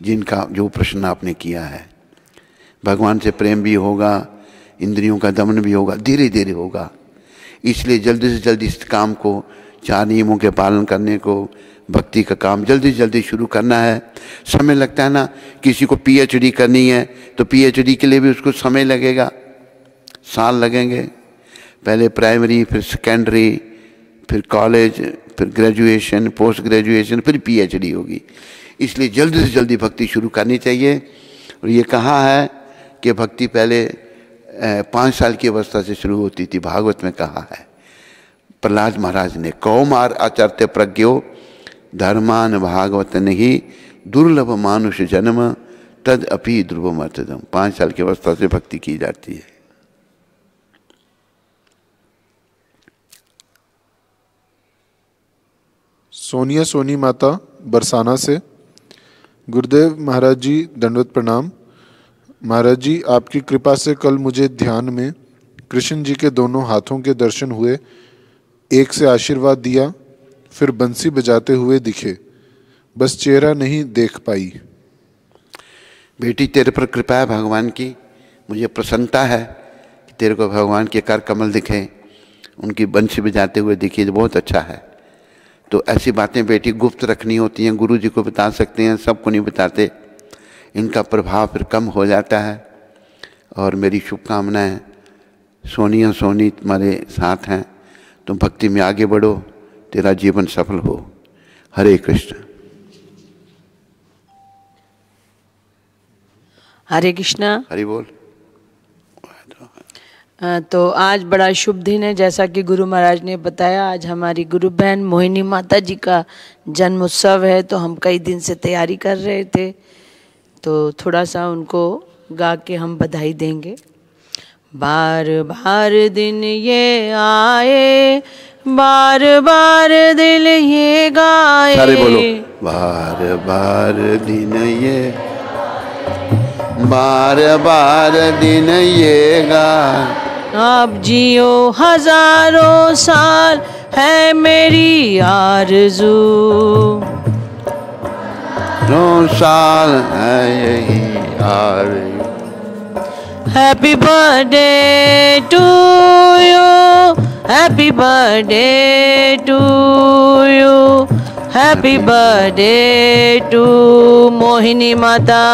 जिनका, जो प्रश्न आपने किया है। भगवान से प्रेम भी होगा, इंद्रियों का दमन भी होगा, धीरे धीरे होगा। इसलिए जल्दी से जल्दी इस काम को, 4 नियमों के पालन करने को, भक्ति का काम जल्दी से जल्दी शुरू करना है। समय लगता है ना, किसी को पीएचडी करनी है तो पीएचडी के लिए भी उसको समय लगेगा, साल लगेंगे। पहले प्राइमरी, फिर सेकेंडरी, फिर कॉलेज, फिर ग्रेजुएशन, पोस्ट ग्रेजुएशन, फिर पीएचडी होगी। इसलिए जल्दी से जल्दी भक्ति शुरू करनी चाहिए। और ये कहा है कि भक्ति पहले 5 साल की अवस्था से शुरू होती थी, भागवत में कहा है। प्रहलाद महाराज ने, कौमार आचरते प्रज्ञो धर्मान भागवत नहीं, दुर्लभ मानुष जन्म तद अपि ध्रुवम अर्थदम। 5 साल की अवस्था से भक्ति की जाती है। सोनिया सोनी माता बरसाना से। गुरुदेव महाराज जी, दंडवत प्रणाम। महाराज जी, आपकी कृपा से कल मुझे ध्यान में कृष्ण जी के दोनों हाथों के दर्शन हुए। एक से आशीर्वाद दिया, फिर बंसी बजाते हुए दिखे, बस चेहरा नहीं देख पाई। बेटी, तेरे पर कृपा है भगवान की, मुझे प्रसन्नता है कि तेरे को भगवान के कर कमल दिखे, उनकी बंसी बजाते हुए दिखे, बहुत अच्छा है। तो ऐसी बातें बेटी गुप्त रखनी होती हैं, गुरु जी को बता सकते हैं, सबको नहीं बताते, इनका प्रभाव फिर कम हो जाता है। और मेरी शुभकामनाएं, सोनिया सोनी तुम्हारे साथ हैं, तुम भक्ति में आगे बढ़ो, तेरा जीवन सफल हो। हरे कृष्ण। हरे कृष्णा। हरि बोल। तो आज बड़ा शुभ दिन है, जैसा कि गुरु महाराज ने बताया। आज हमारी गुरु बहन मोहिनी माता जी का जन्म उत्सव है, तो हम कई दिन से तैयारी कर रहे थे, तो थोड़ा सा उनको गा के हम बधाई देंगे। बार बार दिन ये आए, बार बार दिल ये गाए। सारे बोलो, बार बार दिन ये, बार बार दिन ये गाए। आप जियो हजारों साल, है मेरी आरज़ू। 9 साल है यही आरज़ू। Happy birthday to you, happy birthday to you, happy birthday to Mohini Mata.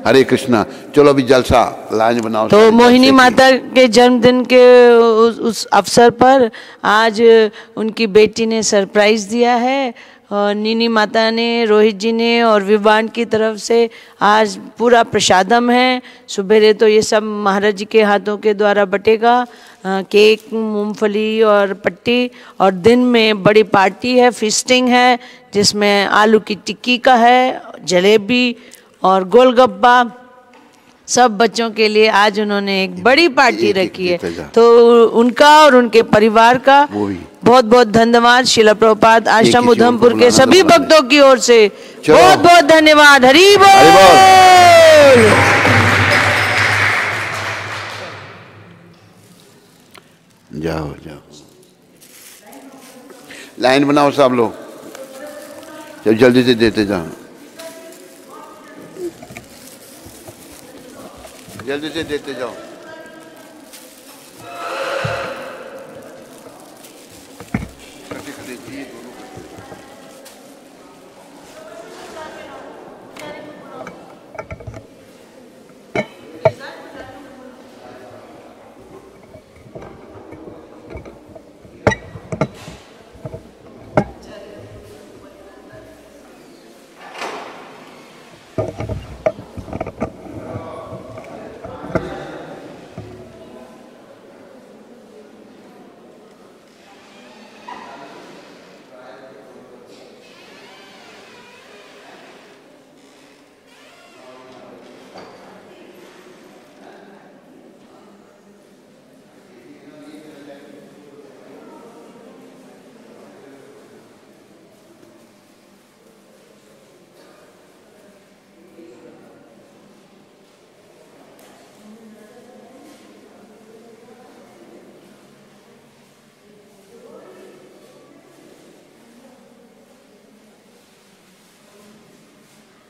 Hare Krishna. चलो अभी जलसा लाइन बनाओ। तो मोहिनी माता के जन्मदिन के उस अवसर पर आज उनकी बेटी ने सरप्राइज दिया है, और नीनी माता ने, रोहित जी ने और विवान की तरफ से आज पूरा प्रसादम है। सुबेरे तो ये सब महाराज जी के हाथों के द्वारा बटेगा, केक, मूंगफली और पट्टी, और दिन में बड़ी पार्टी है, फिस्टिंग है, जिसमें आलू की टिक्की का है, जलेबी और गोलगप्पा, सब बच्चों के लिए आज उन्होंने एक बड़ी पार्टी रखी है। तो उनका और उनके परिवार का बहुत बहुत धन्यवाद। शिला प्रभुपाद आश्रम उधमपुर के सभी भक्तों की ओर से बहुत बहुत धन्यवाद। हरि बोल। जाओ जाओ, लाइन बनाओ सब लोग, जब जल्दी से देते जाओ, जल्दी से देते जाओ।